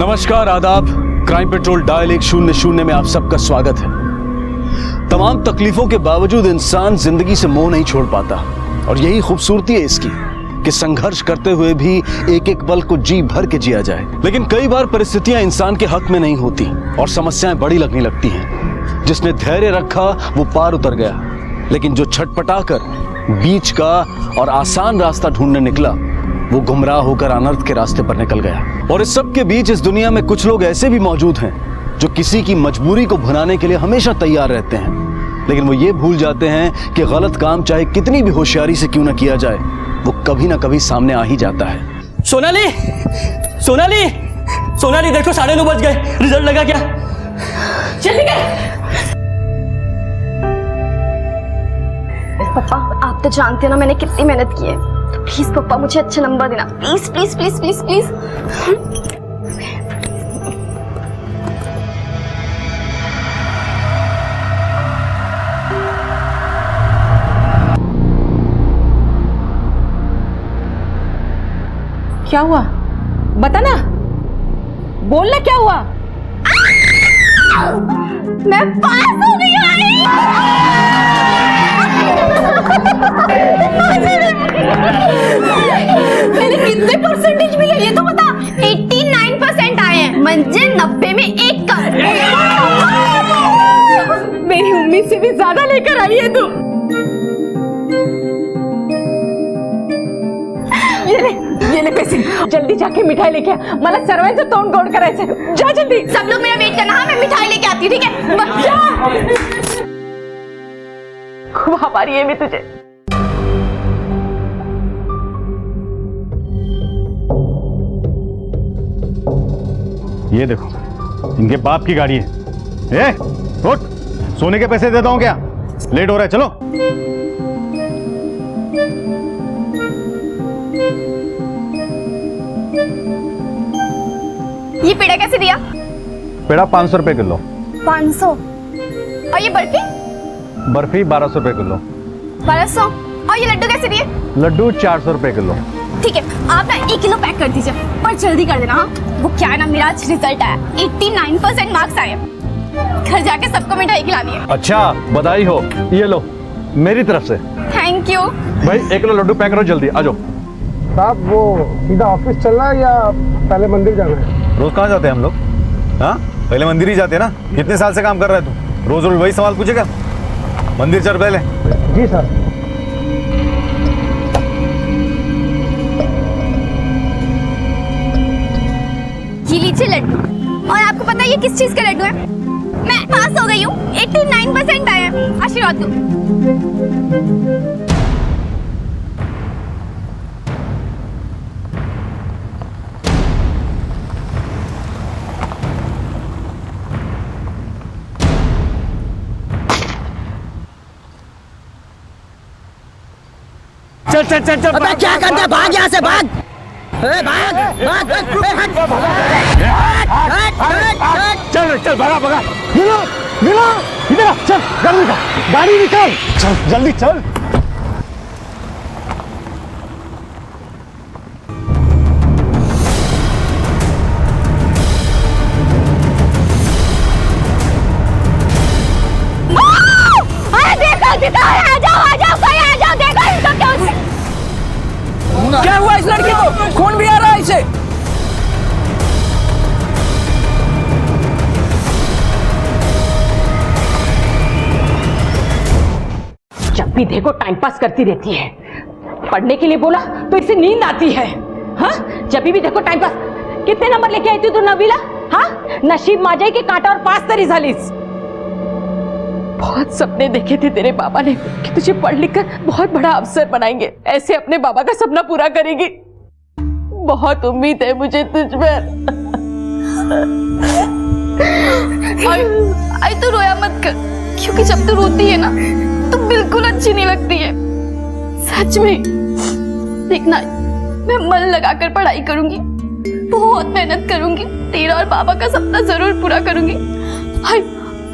नमस्कार, आदाब। Crime petrol dial 100 में आप सबका स्वागत है। तमाम तकलीफों के बावजूद इंसान जिंदगी से मोह नहीं छोड़ पाता और यही खूबसूरती है इसकी कि संघर्ष करते हुए भी एक एक पल को जी भर के जिया जाए। लेकिन कई बार परिस्थितियां इंसान के हक में नहीं होती और समस्याएं बड़ी लगने लगती हैं। जिसने धैर्य रखा वो पार उतर गया, लेकिन जो छटपटाकर बीच का और आसान रास्ता ढूंढने निकला वो गुमराह होकर अनर्थ के रास्ते पर निकल गया। और इस सब के बीच इस दुनिया में कुछ लोग ऐसे भी मौजूद हैं जो किसी की मजबूरी को भुनाने के लिए हमेशा तैयार रहते हैं, लेकिन वो ये भूल जाते हैं कि गलत काम चाहे कितनी भी होशियारी से क्यों ना किया जाए, वो कभी ना कभी सामने आ ही जाता है। सोनाली, सोनाली, सोनाली, देखो 9:30 बज गए। रिजल्ट लगा क्या? जल्दी कर। पापा, आप तो जानते हो ना मैंने कितनी मेहनत की है, तो प्लीज पापा मुझे अच्छे नंबर देना, please please please please please. क्या हुआ? बता ना, बोलना क्या हुआ? मैं पास हो गई मेरे कितने परसेंटेज मिले ये तो बता। 89% आए हैं, म्हणजे 90 में 1 कम। मेरी उम्मीद से भी ज्यादा लेकर आई है तू। ये ले पैसे, जल्दी जाके मिठाई लेके आ। मला सर्वांचं तोंड गोड करायचं। जा जल्दी। सब लोग मेरा वेट करना। हाँ, मैं मिठाई लेके आती हूँ, ठीक है? खूब हमारी है मैं तुझे। ये देखो, इनके बाप की गाड़ी है। उठ, सोने के पैसे देता हूं क्या? लेट हो रहा है, चलो। ये पेड़ा कैसे दिया? पेड़ा 500 रुपए किलो। 500। और ये बर्फी? बर्फी 1200 रुपए किलो। 1200। और ये लड्डू कैसे दिए? लड्डू 400 रुपए किलो। ठीक है, आप ना 1 किलो पैक कर दीजिए, पर जल्दी कर देना। हाँ, वो क्या है ना, मेरा आज रिजल्ट आया, 89% मार्क्स आए। घर जाके सबको मिठाई खिलानी है। अच्छा, बधाई हो। ये लो, मेरी तरफ से। थैंक यू भाई 1 किलो लड्डू पैक करो, जल्दी आ जाओ। साहब, वो सीधा ऑफिस चलना है या पहले मंदिर जाना है? रोज कहाँ जाते हैं हम लोग? हाँ, पहले मंदिर ही जाते हैं ना। कितने साल से काम कर रहा है तू? रोज रोज वही सवाल पूछेगा? मंदिर चल पहले। जी सर। ये लीजिए लड्डू। और आपको पता है ये किस चीज का लड्डू है? मैं पास हो गई हूँ, 89% आए हैं। आशीर्वाद दो। चल चल चल चल। अबे क्या करता है? भाग यहाँ से, भाग। भाग भाग। चल चल, भगा भगा। मिलो मिलो, इधर आ, चल गाड़ी निकाल, गाड़ी निकाल, चल जल्दी चल। क्या हुआ इस लड़की को? खून भी आ रहा है इसे। जब भी देखो टाइम पास करती रहती है। पढ़ने के लिए बोला तो इसे नींद आती है। हाँ, जब भी देखो टाइम पास। कितने नंबर लेके आई थी तू नबीला? हाँ, नशीब माझे के कांटा और पास तरी झालीस। बहुत सपने देखे थे तेरे बाबा ने कि तुझे पढ़ लिख कर बहुत बड़ा अफसर बनाएंगे, ऐसे अपने बाबा का सपना पूरा करेगी। बहुत उम्मीद है मुझे तुझ पर। आई तो रोया मत कर, क्योंकि जब तू रोती है ना तो बिल्कुल अच्छी नहीं लगती है। सच में देखना, मैं मन लगाकर पढ़ाई करूंगी, बहुत मेहनत करूंगी, तेरा और बाबा का सपना जरूर पूरा करूंगी।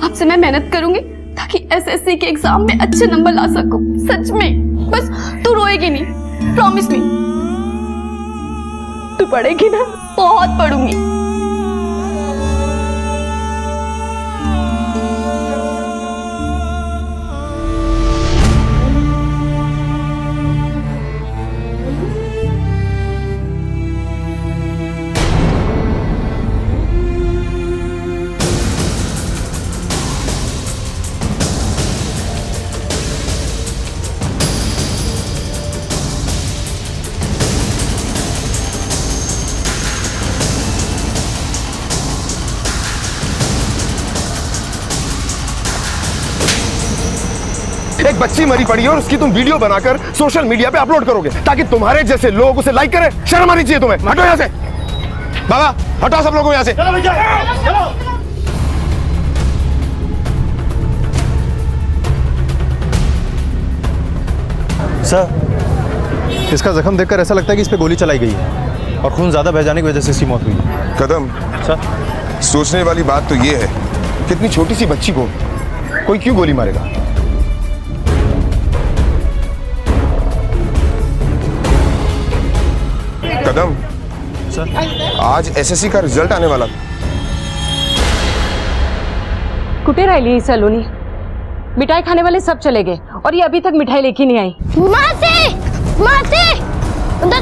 आपसे मैं मेहनत करूंगी ताकि एसएससी के एग्जाम में अच्छे नंबर ला सकूं। सच में, बस तू रोएगी नहीं, प्रॉमिस मी। तू पढ़ेगी ना? बहुत पढ़ूंगी। बच्ची मरी पड़ी है और उसकी तुम वीडियो बनाकर सोशल मीडिया पे अपलोड करोगे ताकि तुम्हारे जैसे लोग उसे लाइक करें। शर्म आनी चाहिए तुम्हें। हटो यहाँ से बाबा, हटाओ सब लोगों यहाँ से। सर, इसका जख्म देखकर ऐसा लगता है कि इस पे गोली चलाई गई है और खून ज्यादा बह जाने की वजह से इसकी मौत हुई है। कदम, सर, सोचने वाली बात तो ये है कि इतनी छोटी सी बच्ची को कोई क्यों गोली मारेगा? कदम सर, आज एसएससी का रिजल्ट आने वाला था। कुटे राहिली ही सलोनी। मिठाई खाने वाले सब चले गए और ये अभी तक मिठाई लेके नहीं आई। मासी, मासी, उधर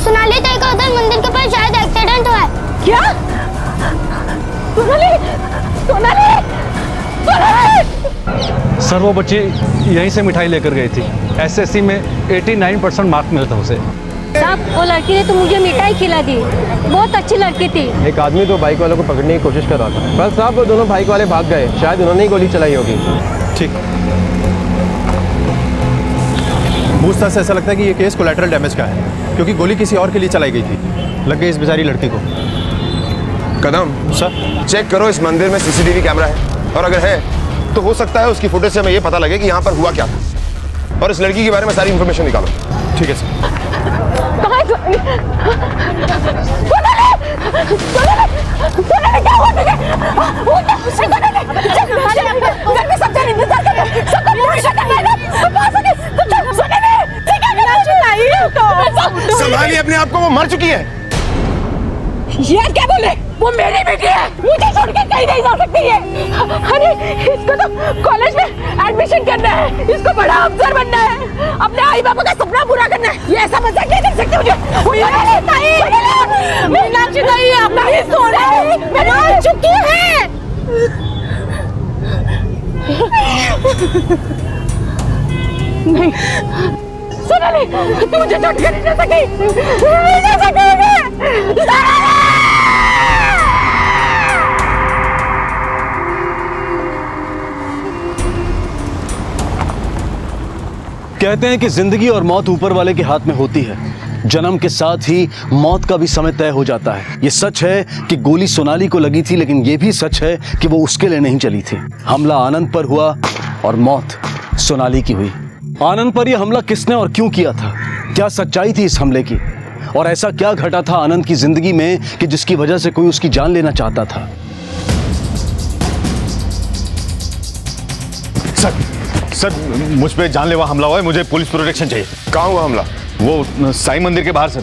सोनाली ताई का उधर मंदिर के पास शायद एक्सीडेंट हुआ है। क्या? सोनाली, सोनाली, सोनाली! सर, वो बच्ची यहीं से मिठाई लेकर गई थी। एसएससी में 89% मार्क मिला था उसे। साहब, वो लड़की ने तो मुझे मिठाई खिला दी, बहुत अच्छी लड़की थी। एक आदमी तो बाइक वालों को पकड़ने की कोशिश कर रहा था, बस साहब वो दोनों बाइक वाले भाग गए, शायद उन्होंने ही गोली चलाई होगी। ठीक। पूछताछ से ऐसा लगता है कि ये केस कोलैटरल डैमेज का है क्योंकि गोली किसी और के लिए चलाई गई थी। लग गई इस बेचारी लड़की को। कदम सर, चेक करो इस मंदिर में सीसीटीवी कैमरा है और अगर है तो हो सकता है उसकी फुटेज से हमें ये पता लगे कि यहाँ पर हुआ क्या था और इस लड़की के बारे में सारी इंफॉर्मेशन निकालो। ठीक है सर। कहाँ है सोनाली? सोनाली! सोनाली, क्या हुआ तुझे? घर में सब जन इंतजार कर रहे हैं, सबको भरोसा करना है ना? तो पास आके, तो चल, सोनाली! ठीक है, मैं चिल्लाई तो। संभालिए अपने आप को, वो मर चुकी है। यार क्या बोले? वो मेरी बेटी है, मुझे छोड़ के कहीं नहीं जा सकती है। अरे इसको तो कॉलेज में एडमिशन करना है, इसको बड़ा अफसर बनना है, अपने आई बाबा का सपना पूरा करना है। ये ऐसा मजाक नहीं कर सकते मुझे। मीनाक्षी ताई, आप नहीं सो रहे, मैं मर चुकी है। नहीं सोनाली, तू मुझे छोड़ के नहीं जा सकी, नहीं जा सकेगी। कहते हैं कि जिंदगी और मौत ऊपर वाले के हाथ में होती है। जन्म के साथ ही मौत का भी समय तय हो जाता है। ये सच है कि गोली सोनाली को लगी थी, लेकिन ये भी सच है कि वो उसके लिए नहीं चली थी। हमला आनंद पर हुआ और मौत सोनाली की हुई। आनंद पर यह हमला किसने और क्यों किया था? क्या सच्चाई थी इस हमले की? और ऐसा क्या घटा था आनंद की जिंदगी में कि जिसकी वजह से कोई उसकी जान लेना चाहता था? सर, मुझ पे जानलेवा हमला हुआ है, मुझे पुलिस प्रोटेक्शन चाहिए। कहाँ हुआ हमला? वो साईं मंदिर के बाहर सर।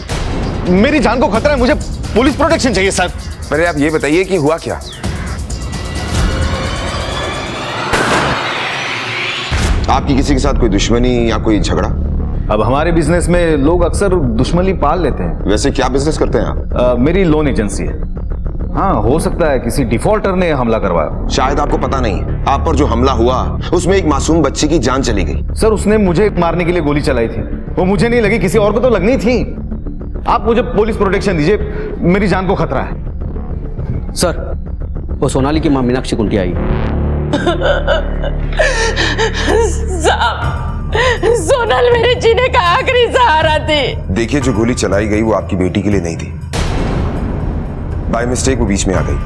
मेरी जान को खतरा है, मुझे पुलिस प्रोटेक्शन चाहिए सर। पहले आप ये बताइए कि हुआ क्या? आपकी किसी के साथ कोई दुश्मनी या कोई झगड़ा? अब हमारे बिजनेस में लोग अक्सर दुश्मनी पाल लेते हैं। वैसे क्या बिजनेस करते हैं आप? मेरी लोन एजेंसी है। हाँ, हो सकता है किसी डिफॉल्टर ने हमला करवाया। शायद आपको पता नहीं, आप पर जो हमला हुआ उसमें एक मासूम बच्ची की जान चली गई। सर, उसने मुझे मारने के लिए गोली चलाई थी, वो मुझे नहीं लगी, किसी और को तो लगनी थी। आप मुझे पुलिस प्रोटेक्शन दीजिए, मेरी जान को खतरा है। सर, वो सोनाली की मां मीनाक्षी कुंटी आई। सोनल मेरे जीने का आखिरी सहारा थी। देखिए, जो गोली चलाई गई वो आपकी बेटी के लिए नहीं थी, बाय मिस्टेक वो बीच में आ गई।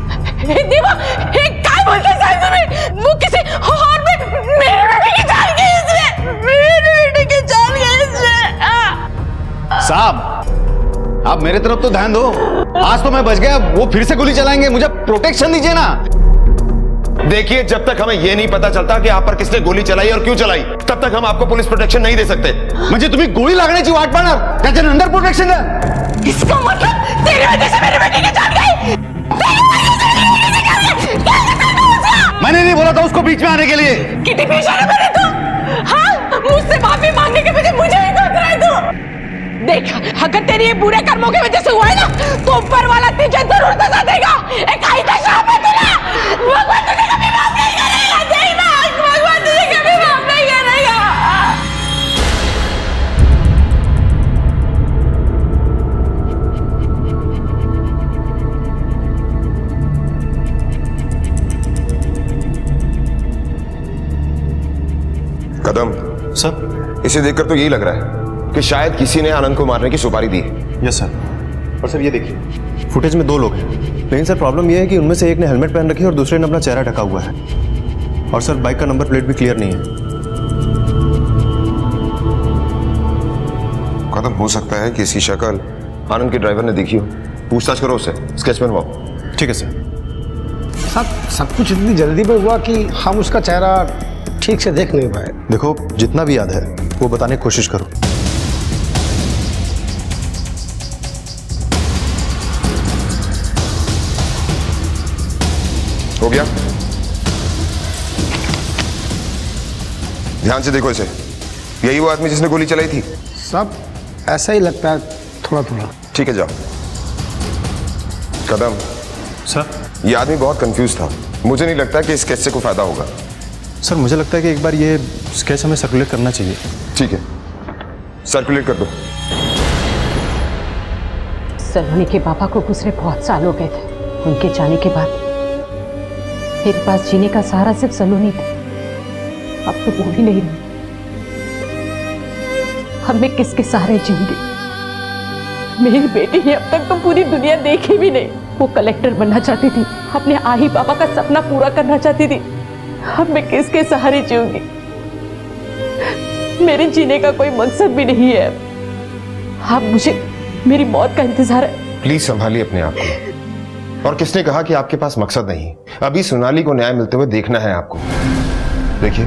क्या बोलते हैं साहब तुम्हें? वो किसी और मेरी बेटी की जान गई इसमें, मेरी बेटी की जान गई इसमें। साहब, आप मेरे तरफ तो ध्यान दो। आज तो मैं बच गया, वो फिर से गोली चलाएंगे, मुझे प्रोटेक्शन दीजिए ना। देखिए, जब तक हमें यह नहीं पता चलता कि आप पर किसने गोली चलाई और क्यों चलाई, तब तक हम आपको पुलिस प्रोटेक्शन नहीं दे सकते। म्हणजे तुम्ही गोळी लागण्याची वाट पाहणार, त्याच्यानंतर प्रोटेक्शन द्या। इसका मतलब तेरी वजह से मेरी बेटी की जान गई। मैंने नहीं बोला था उसको बीच में आने के लिए। कितनी बेशर्म है तू? हाँ, मुझसे माफी मांगने के बजाय मुझे ही कोस रहा है तू। देख, अगर तेरी ये बुरे कर्मों की वजह से हुआ है ना, तो ऊपर वाला तुझे जरूर सजा देगा। एक आई का शाप है तुझे। भगवान तुझे कभी माफ नहीं करेगा। जय मां, भगवान तुझे कभी माफ नहीं करेगा। कदम, सर। इसे देखकर तो यही लग रहा है कि शायद किसी ने आनंद को मारने की सुपारी दी है। Yes sir. और सर ये देखिए, फुटेज में 2 लोग हैं, लेकिन सर प्रॉब्लम ये है कि उनमें से एक ने हेलमेट पहन रखी है और दूसरे ने अपना चेहरा ढका हुआ है। और सर बाइक का नंबर प्लेट भी क्लियर नहीं है। कदम, हो सकता है कि इसकी शक्ल आनंद के ड्राइवर ने देखी हो। पूछताछ करो उससे, स्केच बनवाओ। ठीक है सर। सब कुछ इतनी जल्दी में हुआ कि हम उसका चेहरा ठीक से देख नहीं पाए। देखो, जितना भी याद है वो बताने की कोशिश करो। हो गया? ध्यान से देखो इसे। यही वो आदमी जिसने गोली चलाई थी? सब ऐसा ही लगता है, थोड़ा थोड़ा। ठीक है, जाओ। कदम सर। ये आदमी बहुत कंफ्यूज था। मुझे नहीं लगता कि इस स्केच से कोई फायदा होगा। सर मुझे लगता है कि एक बार ये स्केच हमें सर्कुलेट करना चाहिए। ठीक है, सर्कुलेट कर दो। सलोनी के पापा को गुजरे बहुत साल हो गए थे। उनके जाने के बाद मेरे पास जीने का सहारा सिर्फ सलोनी था। अब तो वो भी नहीं रही। अब मैं किसके सहारे जीऊंगी? मेरी बेटी ने अब तक तो पूरी दुनिया देखी भी नहीं। वो कलेक्टर बनना चाहती थी, अपने आही पापा का सपना पूरा करना चाहती थी। अब मैं किसके सहारे जीऊंगी? मेरे जीने का कोई मकसद भी नहीं है। अब मुझे मेरी मौत का इंतजार है। प्लीज संभालिए अपने आप को। और किसने कहा कि आपके पास मकसद नहीं? अभी सोनाली को न्याय मिलते हुए देखना है आपको। देखिए,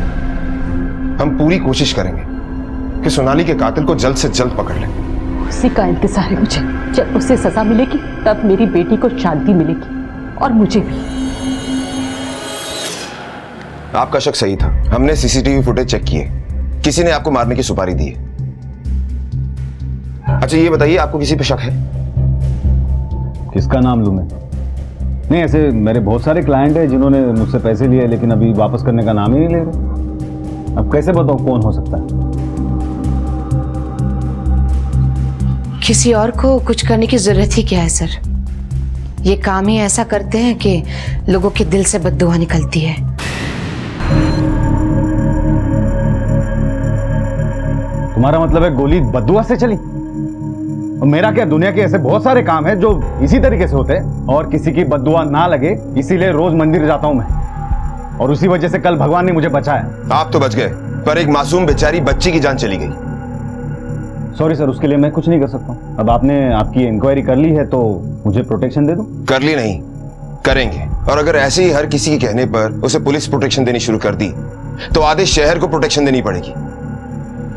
हम पूरी कोशिश करेंगे कि सोनाली के कातिल को जल्द से जल्द पकड़ लें। उसी का इंतजार है मुझे। जब उसे सजा मिलेगी तब मेरी बेटी को शांति मिलेगी और मुझे भी। आपका शक सही था। हमने सीसीटीवी फुटेज चेक किए। किसी ने आपको मारने की सुपारी दी है। अच्छा ये बताइए, आपको किसी पे शक है? किसका नाम लूं मैं? नहीं, ऐसे मेरे बहुत सारे क्लाइंट हैं जिन्होंने मुझसे पैसे लिए लेकिन अभी वापस करने का नाम ही नहीं ले रहे। अब कैसे बताऊं कौन हो सकता है? किसी और को कुछ करने की जरूरत ही क्या है सर? ये काम ही ऐसा करते हैं कि लोगों के दिल से बद्दुआ निकलती है। तुम्हारा मतलब है गोली बद्दुआ से चली? और मेरा क्या, दुनिया के ऐसे बहुत सारे काम हैं जो इसी तरीके से होते हैं और किसी की बद्दुआ ना लगे इसीलिए रोज मंदिर जाता हूं मैं। और उसी वजह से कल भगवान ने मुझे बचाया। आप तो बच गए, पर एक मासूम बेचारी बच्ची की जान चली गई। सॉरी सर, उसके लिए मैं कुछ नहीं कर सकता हूं। अब आपने आपकी इंक्वायरी कर ली है तो मुझे प्रोटेक्शन दे दो। कर ली नहीं, करेंगे। और अगर ऐसे ही हर किसी के कहने पर उसे पुलिस प्रोटेक्शन देनी शुरू कर दी तो आधे शहर को प्रोटेक्शन देनी पड़ेगी।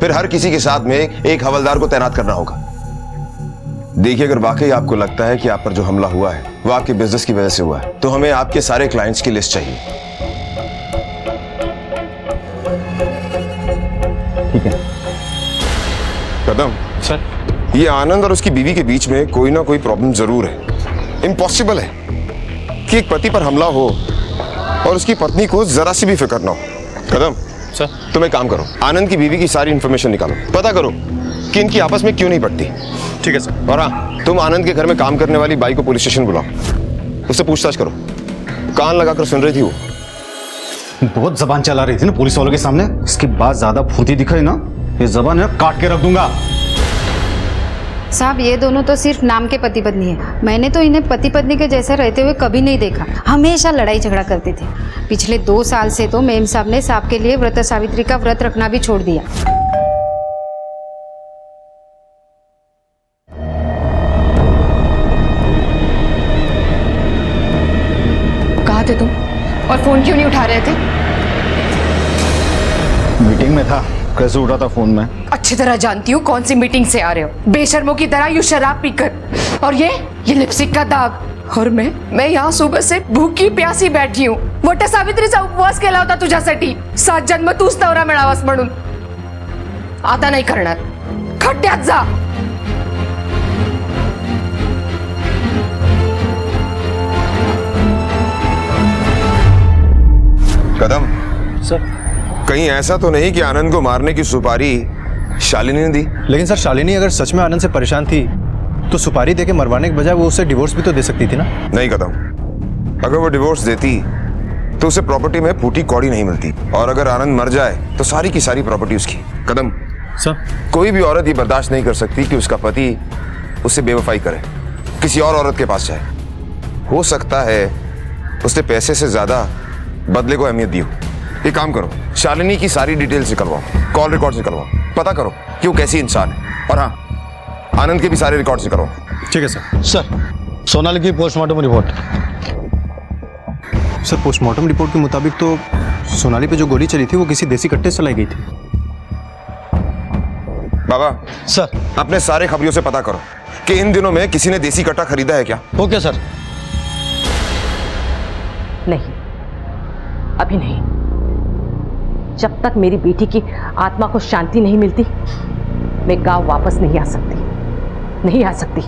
फिर हर किसी के साथ में एक हवलदार को तैनात करना होगा। देखिए, अगर वाकई आपको लगता है कि आप पर जो हमला हुआ है वो आपके बिजनेस की वजह से हुआ है तो हमें आपके सारे क्लाइंट्स की लिस्ट चाहिए। ठीक है कदम सर। ये आनंद और उसकी बीवी के बीच में कोई ना कोई प्रॉब्लम जरूर है। इम्पॉसिबल है कि एक पति पर हमला हो और उसकी पत्नी को जरा सी भी फिक्र ना हो। कदम सर। तुम एक काम करो, आनंद की बीवी की सारी इंफॉर्मेशन निकालो, पता करो कि इनकी आपस में क्यों नहीं पड़ती। ठीक है सर। और हाँ, तुम आनंद के घर में काम करने वाली बाई को पुलिस स्टेशन बुलाओ, उससे पूछताछ करो। कान लगाकर सुन रही थी वो। बहुत जबान चला रही थी ना पुलिस वालों के सामने। इसके बाद ज्यादा फूटी दिखाई ना, ये जबान है काट के रख दूंगा। साहब, ये दोनों तो सिर्फ नाम के पति पत्नी है। मैंने तो इन्हें पति पत्नी के जैसे रहते हुए कभी नहीं देखा। हमेशा लड़ाई झगड़ा करते थे। पिछले 2 साल से तो मेम साहब ने साहब के लिए व्रत सावित्री का व्रत रखना भी छोड़ दिया। कहाँ थे तुम और फोन क्यों नहीं उठा रहे थे? मीटिंग में था, कैसे उठा था फोन में? अच्छी तरह जानती हूँ कौन सी मीटिंग से आ रहे हो, बेशर्मों की तरह यूं शराब पीकर। और ये लिपस्टिक का दाग। और मैं यहाँ सुबह से भूखी प्यासी बैठी हूँ। मोठ्या सावित्रीचा उपवास केला होता तुझ्यासाठी। 7 जन्म तूच नवरा मिळावास म्हणून। आता नाही करणार, खड्ड्यात जा। कदम सर। कहीं ऐसा तो नहीं कि आनंद को मारने की सुपारी शालिनी ने दी? लेकिन सर, शालिनी अगर सच में आनंद से परेशान थी तो सुपारी देके मरवाने के बजाय वो उसे डिवोर्स भी तो दे सकती थी ना। नहीं कदम, अगर वो डिवोर्स देती तो उसे प्रॉपर्टी में फूटी कौड़ी नहीं मिलती, और अगर आनंद मर जाए तो सारी की सारी प्रॉपर्टी उसकी। कदम सर, कोई भी औरत ये बर्दाश्त नहीं कर सकती कि उसका पति उससे बेवफाई करे, किसी और औरत के पास जाए। हो सकता है उसने पैसे से ज्यादा बदले को अहमियत दी हो। एक काम करो, शालिनी की सारी डिटेल्स निकलवाओ, कॉल रिकॉर्ड्स निकलवाओ, पता करो कि वो कैसी इंसान है, और हाँ, आनंद के भी सारे रिकॉर्ड्स निकलवाओ। ठीक है सर। सर, सोनाली की postmortem report. Sir, postmortem report के मुताबिक तो सोनाली पे जो गोली चली थी वो किसी देसी कट्टे से चलाई गई थी। बाबा सर। अपने सारे खबरियों से पता करो कि इन दिनों में किसी ने देसी कट्टा खरीदा है क्या। Okay sir. नहीं, अभी नहीं। जब तक मेरी बेटी की आत्मा को शांति नहीं मिलती, मैं गांव वापस नहीं आ सकती, नहीं आ सकती।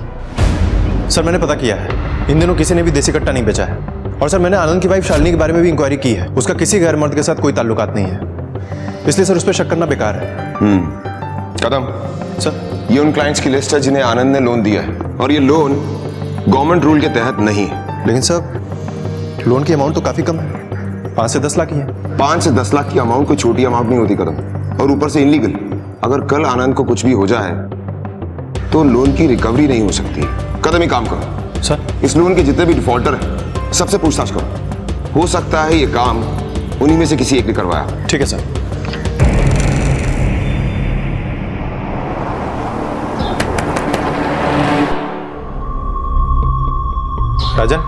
सर, मैंने पता किया है, इन दिनों किसी ने भी देसी कट्टा नहीं बेचा है। और सर, मैंने आनंद की वाइफ शालिनी के बारे में भी इंक्वायरी की है। उसका किसी गैर मर्द के साथ कोई ताल्लुकात नहीं है, इसलिए सर उस पर शक करना बेकार है। कदम सर, ये उन क्लाइंट्स की लिस्ट है जिन्हें आनंद ने लोन दिया है, और ये लोन गवर्नमेंट रूल के तहत नहीं है। लेकिन सर, लोन की अमाउंट तो काफी कम है, 5 से 10 लाख ही है। 5 से 10 लाख की अमाउंट कोई छोटी अमाउंट नहीं होती कदम, और ऊपर से इनलीगल। अगर कल आनंद को कुछ भी हो जाए तो लोन की रिकवरी नहीं हो सकती। कदम, ही काम करो सर, इस लोन के जितने भी डिफॉल्टर हैं सबसे पूछताछ करो। हो सकता है ये काम उन्हीं में से किसी एक ने करवाया। ठीक है सर। राजन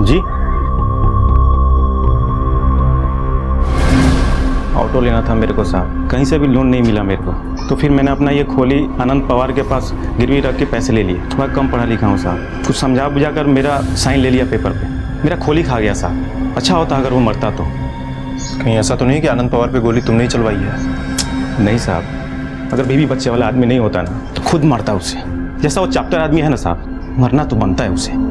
जी, ऑटो लेना था मेरे को साहब, कहीं से भी लोन नहीं मिला मेरे को, तो फिर मैंने अपना ये खोली आनंद पवार के पास गिरवी रख के पैसे ले लिए। थोड़ा कम पढ़ा लिखा हूँ साहब, कुछ समझा बुझा कर मेरा साइन ले लिया पेपर पे, मेरा खोली खा गया साहब। अच्छा होता अगर वो मरता तो। कहीं ऐसा तो नहीं कि आनंद पवार पे गोली तुमने ही चलवाई है? नहीं साहब, अगर बीवी बच्चे वाला आदमी नहीं होता ना तो खुद मरता उसे। जैसा वो चैप्टर आदमी है ना साहब, मरना तो बनता है उसे।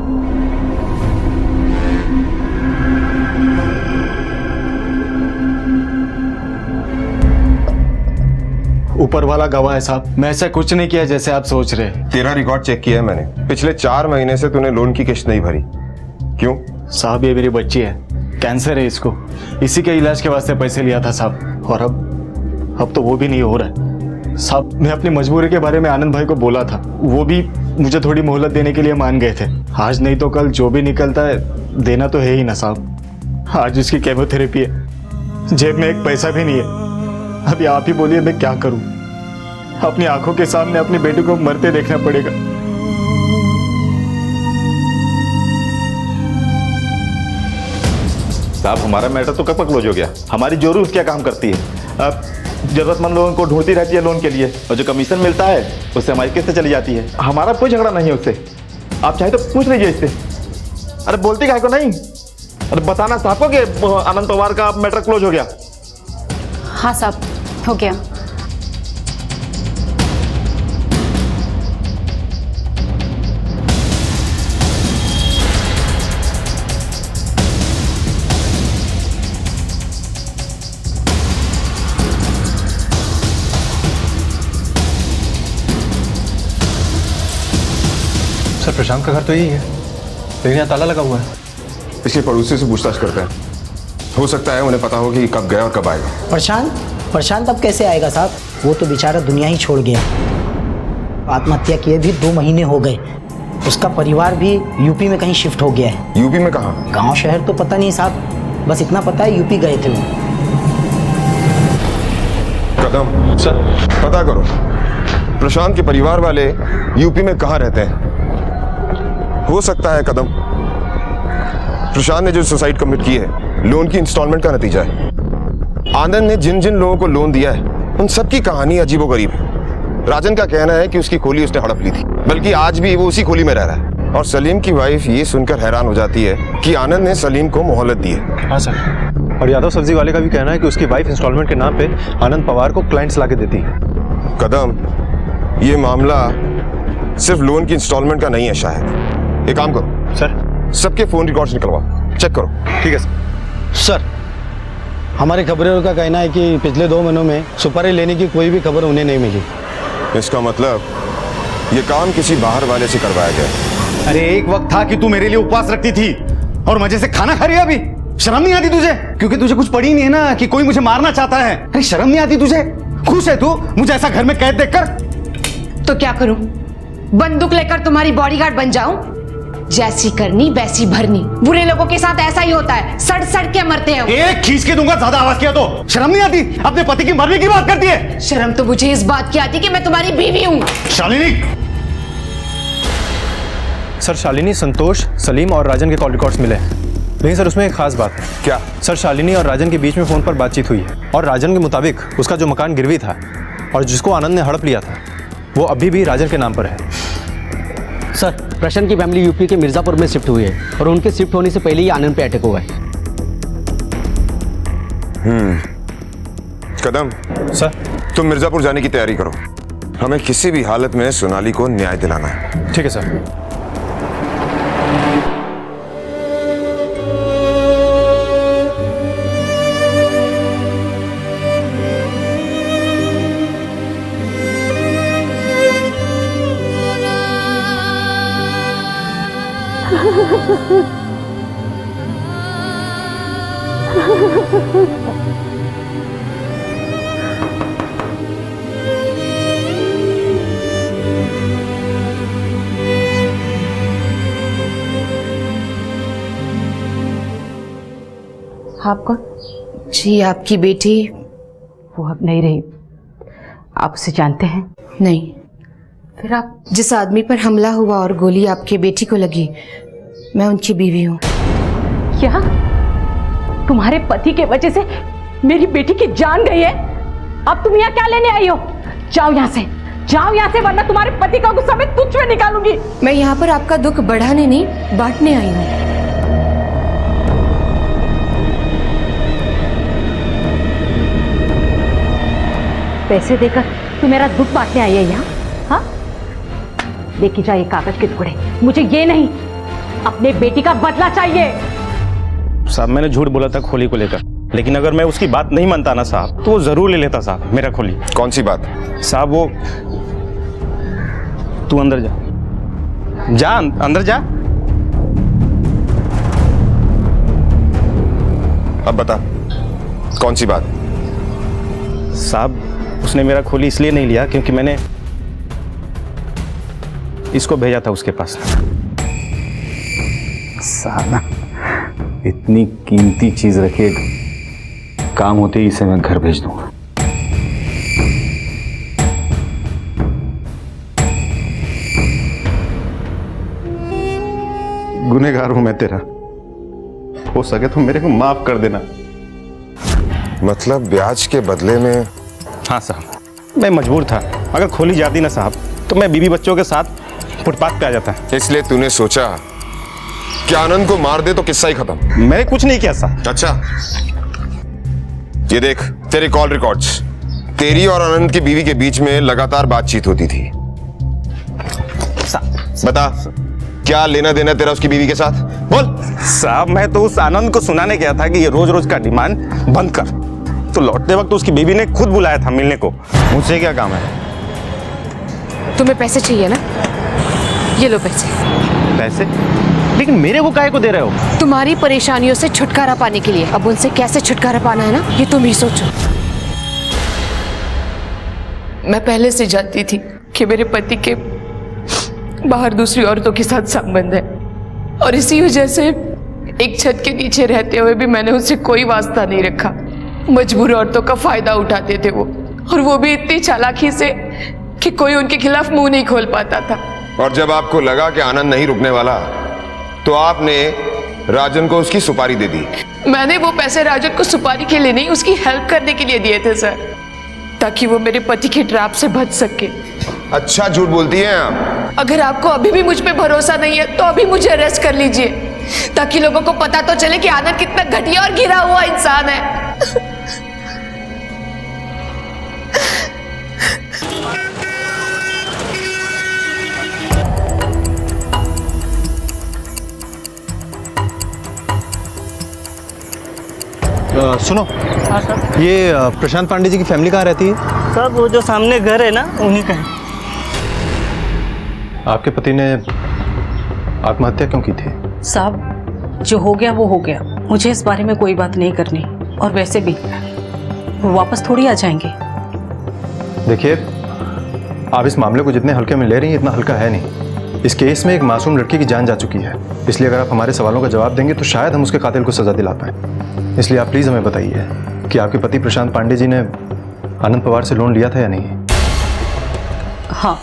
ऊपर वाला गवाह है साहब, मैं ऐसा कुछ नहीं किया जैसे आप सोच रहे। तेरा रिकॉर्ड चेक किया है मैंने, पिछले 4 महीने से तूने लोन की किस्त नहीं भरी। क्यों? साहब, ये मेरी बच्ची है, कैंसर है इसको, इसी के इलाज के वास्ते पैसे लिया था साहब, और अब तो वो भी नहीं हो रहा है साहब। मैं अपनी मजबूरी के बारे में आनंद भाई को बोला था, वो भी मुझे थोड़ी मोहलत देने के लिए मान गए थे। आज नहीं तो कल जो भी निकलता है देना तो है ही ना साहब। आज उसकी केमोथेरेपी है, जेब में एक पैसा भी नहीं है। अभी आप ही बोलिए मैं क्या करूं? अपनी आंखों के सामने अपनी बेटी को मरते देखना पड़ेगा। साहब, हमारा मैटर तो कब तक क्लोज हो गया? हमारी जरूर क्या काम करती है, अब जरूरतमंद लोगों को ढूंढती रहती है लोन के लिए, और जो कमीशन मिलता है उससे हमारी किस्त चली जाती है। हमारा कोई झगड़ा नहीं है उससे, आप चाहे तो पूछ लीजिए इससे। अरे बोलती काहे को नहीं? अरे बताना साहब को कि आनंद पवार का मैटर क्लोज हो गया। हाँ साहब, हो गया। सर, प्रशांत का घर तो यही है, लेकिन यहाँ ताला लगा हुआ है। इसके पड़ोसी से पूछताछ करते हैं, हो सकता है उन्हें पता हो कि कब गया और कब आएगा। प्रशांत अब कैसे आएगा साहब? वो तो बेचारा दुनिया ही छोड़ गया। आत्महत्या किए भी 2 महीने हो गए। उसका परिवार भी यूपी में कहीं शिफ्ट हो गया है। यूपी में कहाँ? गांव शहर तो पता नहीं साहब, बस इतना पता है यूपी गए थे वो। कदम सर, पता करो प्रशांत के परिवार वाले यूपी में कहाँ रहते हैं। हो सकता है कदम प्रशांत ने जो सुसाइड कमिट की है लोन की इंस्टॉलमेंट का नतीजा है। आनंद ने जिन जिन लोगों को लोन दिया है उन सबकी कहानी अजीबोगरीब है। राजन का कहना है कि उसकी खोली उसने हड़प ली थी, बल्कि आज भी वो उसी खोली में रह रहा है। और सलीम की वाइफ ये सुनकर हैरान हो जाती है कि आनंद ने सलीम को मोहलत दी है। हाँ सर, और यादव सब्जी वाले का भी कहना है कि उसकी वाइफ इंस्टॉलमेंट के नाम पे आनंद पवार को क्लाइंट्स लाके देती है। कदम, ये मामला सिर्फ लोन की इंस्टॉलमेंट का नहीं है शायद। एक काम करो सर, सबके फोन रिकॉर्ड्स निकलवाओ, चेक करो। ठीक है सर। सर, हमारे खबरों का कहना है कि पिछले 2 महीनों में सुपारी लेने की कोई भी खबर उन्हें नहीं मिली। इसका मतलब ये काम किसी बाहर वाले से करवाया गया। अरे एक वक्त था कि तू मेरे लिए उपवास रखती थी और मजे से खाना खा रही है अभी। शर्म नहीं आती तुझे? क्योंकि तुझे कुछ पड़ी नहीं है ना कि कोई मुझे मारना चाहता है। अरे शर्म नहीं आती तुझे? खुश है तू मुझे ऐसा घर में कैद देखकर? तो क्या करूं? बंदूक लेकर तुम्हारी बॉडीगार्ड बन जाऊं? जैसी करनी वैसी भरनी। बुरे लोगों के साथ ऐसा ही होता है, सड़ सड़ के मरते हैं। एक खींच के दूंगा ज्यादा आवाज किया तो। शर्म नहीं आती? अपने पति की मरने की बात करती है। शर्म तो मुझे इस बात की आती कि मैं तुम्हारी बीवी हूं। शालिनी। सर शालिनी, संतोष, सलीम और राजन के कॉल रिकॉर्ड्स मिले हैं, लेकिन सर उसमें एक खास बात है। क्या? सर शालिनी और राजन के बीच में फोन पर बातचीत हुई है और राजन के मुताबिक उसका जो मकान गिरवी था और जिसको आनंद ने हड़प लिया था वो अभी भी राजन के नाम पर है। सर, प्रशांत की फैमिली यूपी के मिर्जापुर में शिफ्ट हुई है और उनके शिफ्ट होने से पहले ही आनंद पे अटैक हुआ है। कदम, सर तुम मिर्जापुर जाने की तैयारी करो। हमें किसी भी हालत में सोनाली को न्याय दिलाना है। ठीक है सर। आप कौन? जी, आपकी बेटी। वो अब नहीं रही। आप उसे जानते हैं? नहीं। फिर आप? जिस आदमी पर हमला हुआ और गोली आपकी बेटी को लगी, मैं उनकी बीवी हूँ। क्या? तुम्हारे पति के वजह से मेरी बेटी की जान गई है? अब तुम यहाँ क्या लेने आई हो? जाओ यहाँ से, जाओ यहाँ से, वरना तुम्हारे पति का गुस्सा मैं तुझ में निकालूंगी। मैं यहाँ पर आपका दुख बढ़ाने नहीं, बांटने आई हूँ। पैसे देकर तू मेरा दुख बांटने आई है यहाँ? हाँ, लेके जा ये कागज के टुकड़े। मुझे ये नहीं, अपने बेटी का बदला चाहिए। साहब मैंने झूठ बोला था खोली को लेकर, लेकिन अगर मैं उसकी बात नहीं मानता ना साहब तो वो जरूर ले लेता साहब मेरा खोली। कौन सी बात? साहब वो, तू अंदर जा, जा अंदर जा। अब बता, कौन सी बात? साहब उसने मेरा खोली इसलिए नहीं लिया क्योंकि मैंने इसको भेजा था उसके पास। साला इतनी कीमती चीज रखे, काम होते ही इसे मैं घर भेज दूंगा। गुनहगार हूं मैं तेरा, हो सके तो मेरे को माफ कर देना। मतलब ब्याज के बदले में? हाँ साहब, मैं मजबूर था। अगर खोली जाती ना साहब तो मैं बीवी बच्चों के साथ फुटपाथ पे आ जाता। इसलिए तूने सोचा कि आनंद को मार दे तो किस्सा ही खत्म? मैंने कुछ नहीं किया साहब। अच्छा, ये देख तेरे कॉल रिकॉर्ड्स। तेरी और आनंद की बीवी के बीच में लगातार बातचीत होती थी। बता, क्या लेना देना तेरा उसकी बीवी के साथ? बोल। साहब मैं तो उस आनंद को सुनाने गया था कि ये रोज रोज का डिमांड बंद कर, तो लौटते वक्त उसकी बीवी ने खुद बुलाया था मिलने को। मुझसे क्या काम है? तुम्हें पैसे चाहिए ना? ये लो पैसे। पैसे? लेकिन मेरे को काहे को दे रहे हो? तुम्हारी परेशानियों से छुटकारा पाने के लिए। अब उनसे कैसे छुटकारा पाना है ना, ये तुम ही सोचो। मैं पहले से जानती थी कि मेरे पति के बाहर दूसरी औरतों के साथ संबंध है, और इसी वजह से एक छत के नीचे रहते हुए भी मैंने उससे कोई वास्ता नहीं रखा। मजबूर औरतों का फायदा उठाते थे वो, और वो भी इतनी चालाकी से कि कोई उनके खिलाफ मुंह नहीं खोल पाता था। और जब आपको लगा कि आनंद नहीं रुकने वाला तो आपने राजन को उसकी सुपारी दे दी। मैंने वो पैसे राजन को सुपारी के लिए नहीं, उसकी हेल्प करने के लिए दिए थे सर, ताकि वो मेरे पति के ट्रैप से बच सके। अच्छा झूठ बोलती हैं आप। अगर आपको अभी भी मुझ पे भरोसा नहीं है तो अभी मुझे अरेस्ट कर लीजिए, ताकि लोगों को पता तो चले कि आनंद कितना घटिया और गिरा हुआ इंसान है। सुनो। हाँ सर। ये प्रशांत पांडे जी की फैमिली कहाँ रहती है? सर वो जो सामने घर है ना, उन्हीं का है। आपके पति ने आत्महत्या क्यों की थी? साहब जो हो गया वो हो गया। मुझे इस बारे में कोई बात नहीं करनी, और वैसे भी वो वापस थोड़ी आ जाएंगे। देखिए, आप इस मामले को जितने हल्के में ले रही हैं इतना हल्का है नहीं। इस केस में एक मासूम लड़की की जान जा चुकी है, इसलिए अगर आप हमारे सवालों का जवाब देंगे तो शायद हम उसके कातिल को सजा दिला पाएं। इसलिए आप प्लीज़ हमें बताइए कि आपके पति प्रशांत पांडे जी ने आनंद पवार से लोन लिया था या नहीं? हाँ,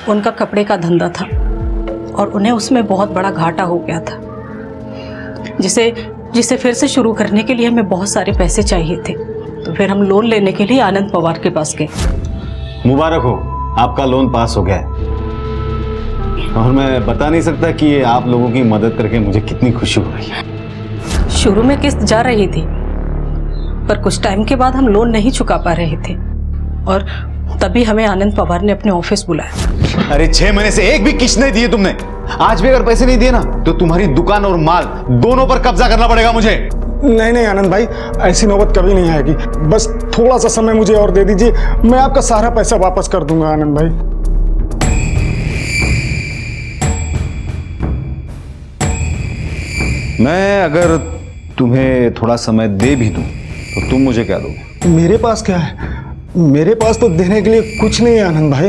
उनका कपड़े का धंधा था और उन्हें उसमें बहुत बड़ा घाटा हो गया था, जिसे फिर से शुरू करने के लिए हमें बहुत सारे पैसे चाहिए थे। तो फिर हम लोन लेने के लिए आनंद पवार के पास गए। मुबारक हो, आपका लोन पास हो गया है। और मैं बता नहीं सकता कि ये आप लोगों की मदद करके मुझे कितनी खुशी हो रही है। शुरू में किस्त जा रही थी, पर कुछ टाइम के बाद हम लोन नहीं चुका पा रहे थे और तभी हमें आनंद पवार ने अपने ऑफिस बुलाया। अरे 6 महीने से एक भी किस्त नहीं दिए तुमने। आज भी अगर पैसे नहीं दिए ना तो तुम्हारी दुकान और माल दोनों पर कब्जा करना पड़ेगा मुझे। नहीं नहीं आनंद भाई, ऐसी नौबत कभी नहीं आएगी। बस थोड़ा सा समय मुझे और दे दीजिए, मैं आपका सारा पैसा वापस कर दूंगा आनंद भाई। मैं अगर तुम्हें थोड़ा समय दे भी दूं तो तुम मुझे क्या दोगे? मेरे पास क्या है? मेरे पास तो देने के लिए कुछ नहीं है आनंद भाई।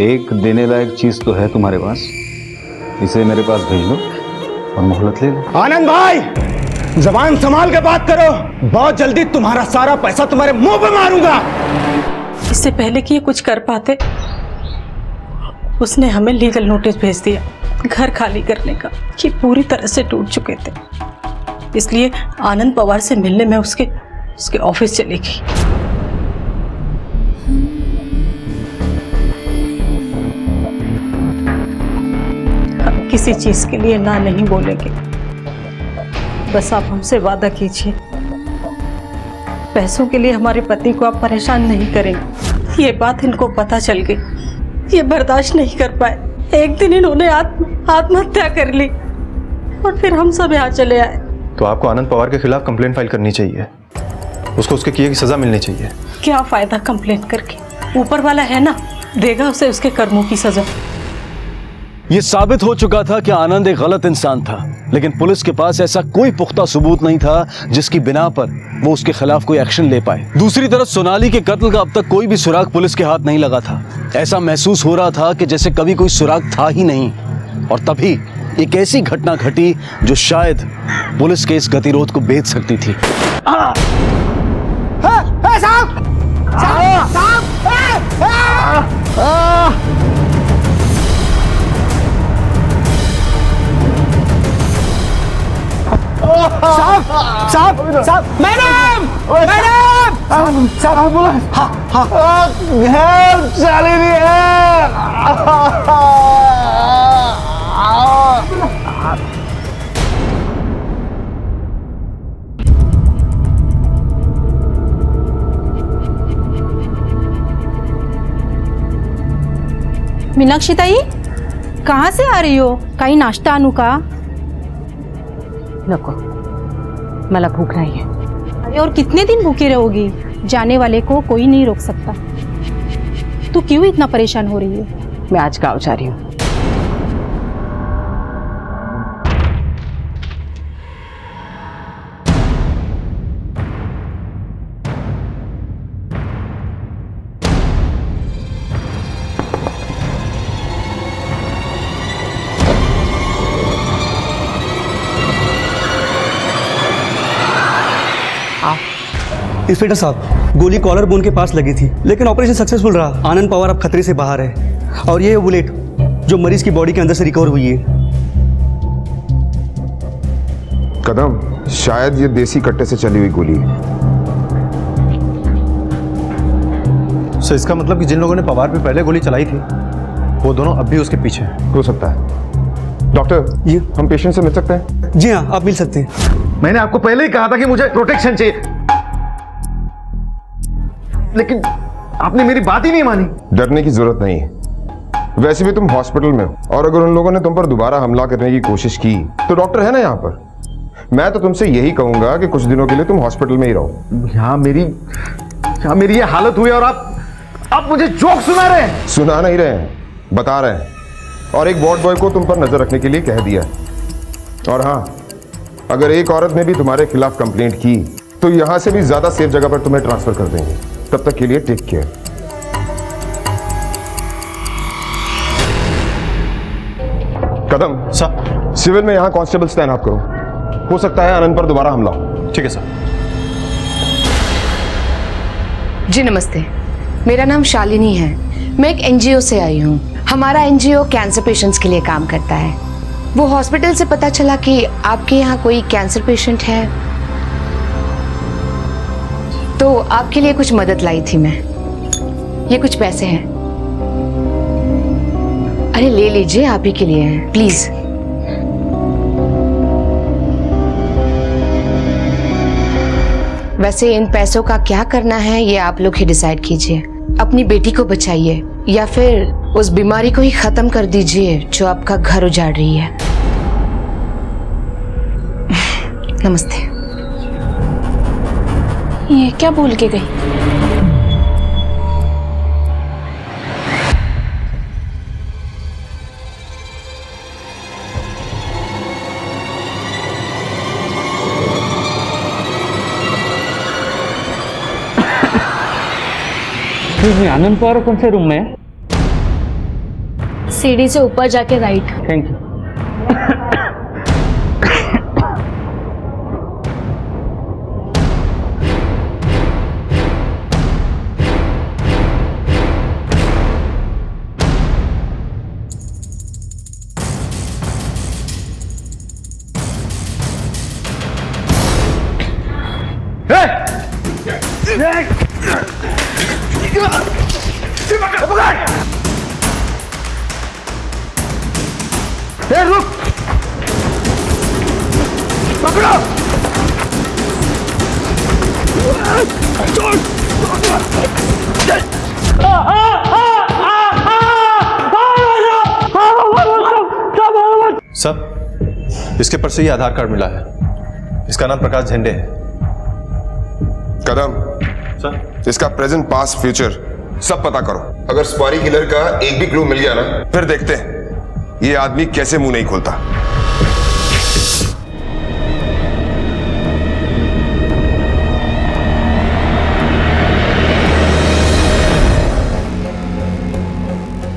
एक देने लायक चीज तो है तुम्हारे पास, इसे मेरे पास भेज दो और मोहलत ले लो। आनंद भाई, जबान संभाल के बात करो, बहुत जल्दी तुम्हारा सारा पैसा तुम्हारे मुंह पे मारूंगा। इससे पहले कि ये कुछ कर पाते, उसने हमें लीगल नोटिस भेज दिया घर खाली करने का, कि पूरी तरह से टूट चुके थे। इसलिए आनंद पवार से मिलने में उसके ऑफिस चली गई। हम किसी चीज के लिए ना नहीं बोलेंगे, बस आप हमसे वादा कीजिए, पैसों के लिए हमारे पति को आप परेशान नहीं करेंगे। ये बात इनको पता चल गई, ये बर्दाश्त नहीं कर पाए। एक दिन इन्होंने आत्महत्या कर ली और फिर हम सब यहाँ चले आए। तो आपको आनंद पवार के खिलाफ कंप्लेंट फाइल करनी चाहिए, उसको उसके किए की सजा मिलनी चाहिए। क्या फायदा कंप्लेंट करके, ऊपर वाला है ना, देगा उसे उसके कर्मों की सजा। यह साबित हो चुका था कि आनंद एक गलत इंसान था, लेकिन पुलिस के पास ऐसा कोई पुख्ता सबूत नहीं था जिसकी बिना पर वो उसके खिलाफ कोई एक्शन ले पाए। दूसरी तरफ सोनाली के कत्ल का अब तक कोई भी सुराग पुलिस के हाथ नहीं लगा था। ऐसा महसूस हो रहा था कि जैसे कभी कोई सुराग था ही नहीं। और तभी एक ऐसी घटना घटी जो शायद पुलिस के इस गतिरोध को बेच सकती थी। साहब, मैडम, साहब बोला, घर चली नहीं है। मीनाक्षी ताई, कहाँ से आ रही हो? काही नाश्ता आणू का? नको, मला भूख नहीं है। अरे और कितने दिन भूखी रहोगी? जाने वाले को कोई नहीं रोक सकता। तू क्यों इतना परेशान हो रही है? मैं आज गाँव जा रही हूँ। इंस्पेक्टर साहब, गोली कॉलर बोन के पास लगी थी, लेकिन ऑपरेशन सक्सेसफुल रहा। आनंद पवार अब खतरे से बाहर है। और ये बुलेट जो मरीज की बॉडी के अंदर से रिकवर हुई है। कदम, शायद ये देसी कट्टे से चली हुई गोली है। सो इसका मतलब कि जिन लोगों ने पवार पे पहले गोली चलाई थी वो दोनों अब भी उसके पीछे हैं। हो सकता है। डॉक्टर, जी, हम पेशेंट से मिल सकते हैं? जी हाँ, आप मिल सकते हैं। मैंने आपको पहले ही कहा था कि मुझे प्रोटेक्शन चाहिए, लेकिन आपने मेरी बात ही नहीं मानी। डरने की जरूरत नहीं है। वैसे भी तुम हॉस्पिटल में हो, और अगर उन लोगों ने तुम पर दोबारा हमला करने की कोशिश की तो डॉक्टर है ना यहाँ पर। मैं तो तुमसे यही कहूंगा कि कुछ दिनों के लिए तुम हॉस्पिटल में ही रहो। यहाँ मेरी ये हालत हुई और आप मुझे जोक सुना रहे हैं। सुना नहीं रहे हैं, बता रहे हैं। और एक वार्ड बॉय को तुम पर नजर रखने के लिए कह दिया है। और हाँ, अगर एक औरत ने भी तुम्हारे खिलाफ कंप्लेंट की तो यहां से भी ज्यादा सेफ जगह पर तुम्हें ट्रांसफर कर देंगे। तब तक के लिए टेक केयर। कदम सर, सिविल में यहां कांस्टेबल्स तैनात करो। हो सकता है आनंद पर दोबारा हमला हो। ठीक है सर। जी नमस्ते, मेरा नाम शालिनी है। मैं एक एनजीओ से आई हूँ। हमारा एनजीओ कैंसर पेशेंट्स के लिए काम करता है। वो हॉस्पिटल से पता चला कि आपके यहाँ कोई कैंसर पेशेंट है, तो आपके लिए कुछ मदद लाई थी मैं। ये कुछ पैसे हैं, अरे ले लीजिए, आप ही के लिए हैं, प्लीज। वैसे इन पैसों का क्या करना है ये आप लोग ही डिसाइड कीजिए। अपनी बेटी को बचाइए या फिर उस बीमारी को ही खत्म कर दीजिए जो आपका घर उजाड़ रही है। नमस्ते। ये क्या बोल के गई? आनंद पवार कौन से रूम में है? सीढ़ी से ऊपर जाके राइट। Thank you. रुक, पकड़ो। सर, इसके पर से ये आधार कार्ड मिला है। इसका नाम प्रकाश झंडे है। कदम सर, इसका प्रेजेंट पास्ट फ्यूचर सब पता करो। अगर स्पारी किलर का एक भी क्लू मिल गया ना, फिर देखते हैं ये आदमी कैसे मुंह नहीं खोलता।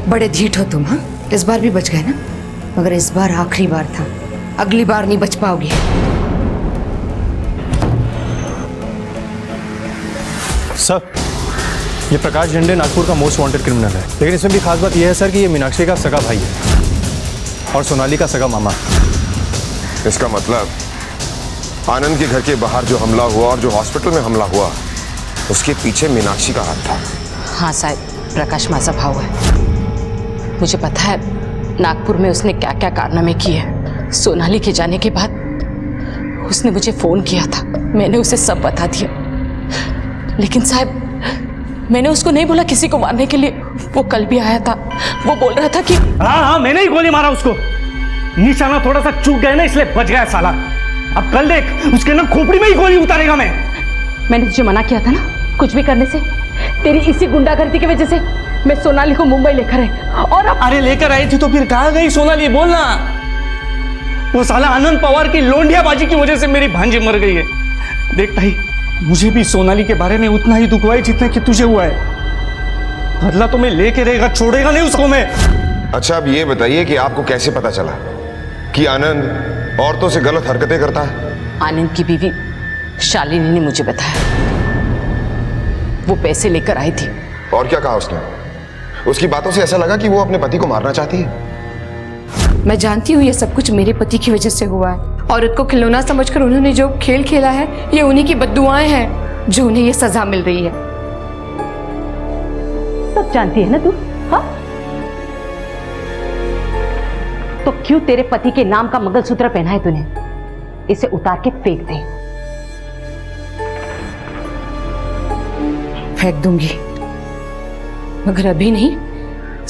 बड़े ढीठ हो तुम। हाँ, इस बार भी बच गए ना, मगर इस बार आखिरी बार था, अगली बार नहीं बच पाओगे। सर, ये प्रकाश झंडे नागपुर का मोस्ट वांटेड क्रिमिनल है, लेकिन इसमें भी खास बात यह है सर कि ये मीनाक्षी का सगा भाई है और सोनाली का सगा मामा। इसका मतलब आनंद के घर के बाहर जो हमला हुआ और जो हॉस्पिटल में हमला हुआ, उसके पीछे मीनाक्षी का हाथ था। हाँ साहब, प्रकाश माझा भाव है। मुझे पता है नागपुर में उसने क्या क्या कारनामे किए। सोनाली के जाने के बाद उसने मुझे फोन किया था, मैंने उसे सब बता दिया। लेकिन साहब, मैंने उसको नहीं बोला किसी को मारने के लिए। वो कल भी आया था, वो बोल रहा था कि हाँ, मैंने ही गोली मारा उसको। निशाना थोड़ा सा चूक गया ना, इसलिए बच गया साला। अब कल देख, उसके ना खोपड़ी में ही गोली उतारेगा मैंने तुझे मना किया था ना कुछ भी करने से। तेरी इसी गुंडागर्दी की वजह से मैं सोनाली को मुंबई लेकर आई, और अब अरे लेकर आई थी तो फिर कहाँ गई सोनाली, बोलना। वो साला आनंद पवार की लोंडियाबाजी की वजह से मेरी भांजी मर गई है। देख भाई, मुझे भी सोनाली के बारे में उतना ही दुख हुआ है जितना कि तुझे हुआ है। बदला तो मैं लेके रहेगा, छोड़ेगा नहीं उसको मैं। अच्छा, अब ये बताइए कि आपको कैसे पता चला कि आनंद औरतों से गलत हरकतें करता है? आनंद की बीवी शालिनी ने मुझे बताया। वो पैसे लेकर आई थी। और क्या कहा उसने? उसकी बातों से ऐसा लगा कि वो अपने पति को मारना चाहती है। मैं जानती हूँ ये सब कुछ मेरे पति की वजह से हुआ है। औरत को खिलौना समझकर उन्होंने जो खेल खेला है, ये उन्हीं की बद्दुआएं हैं जो उन्हें ये सजा मिल रही है। सब जानती है ना तू? हाँ, तो क्यों तेरे पति के नाम का मंगलसूत्र पहना है तूने? इसे उतार के फेंक दे। फेंक दूंगी, मगर अभी नहीं,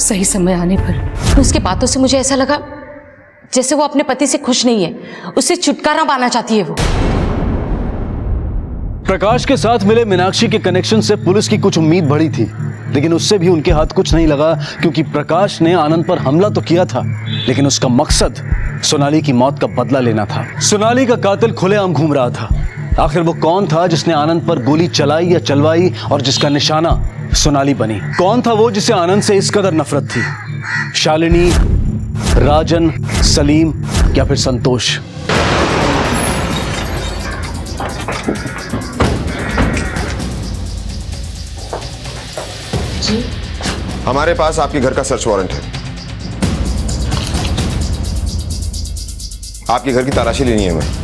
सही समय आने पर। उसके बातों से मुझे ऐसा लगा जैसे वो अपने पति से खुश नहीं है, उससे छुटकारा पाना चाहती है वो। प्रकाश के साथ मिले मीनाक्षी के कनेक्शन से पुलिस की कुछ उम्मीद बढ़ी थी, लेकिन उससे भी उनके हाथ कुछ नहीं लगा, क्योंकि प्रकाश ने आनंद पर हमला तो किया था, लेकिन उसका मकसद सोनाली की मौत का बदला लेना था। सोनाली का कातिल खुलेआम घूम रहा था। आखिर वो कौन था जिसने आनंद पर गोली चलाई या चलवाई और जिसका निशाना सोनाली बनी? कौन था वो जिसे आनंद से इस कदर नफरत थी? शालिनी, राजन, सलीम या फिर संतोष? जी? हमारे पास आपके घर का सर्च वारंट है। आपके घर की तलाशी लेनी है हमें।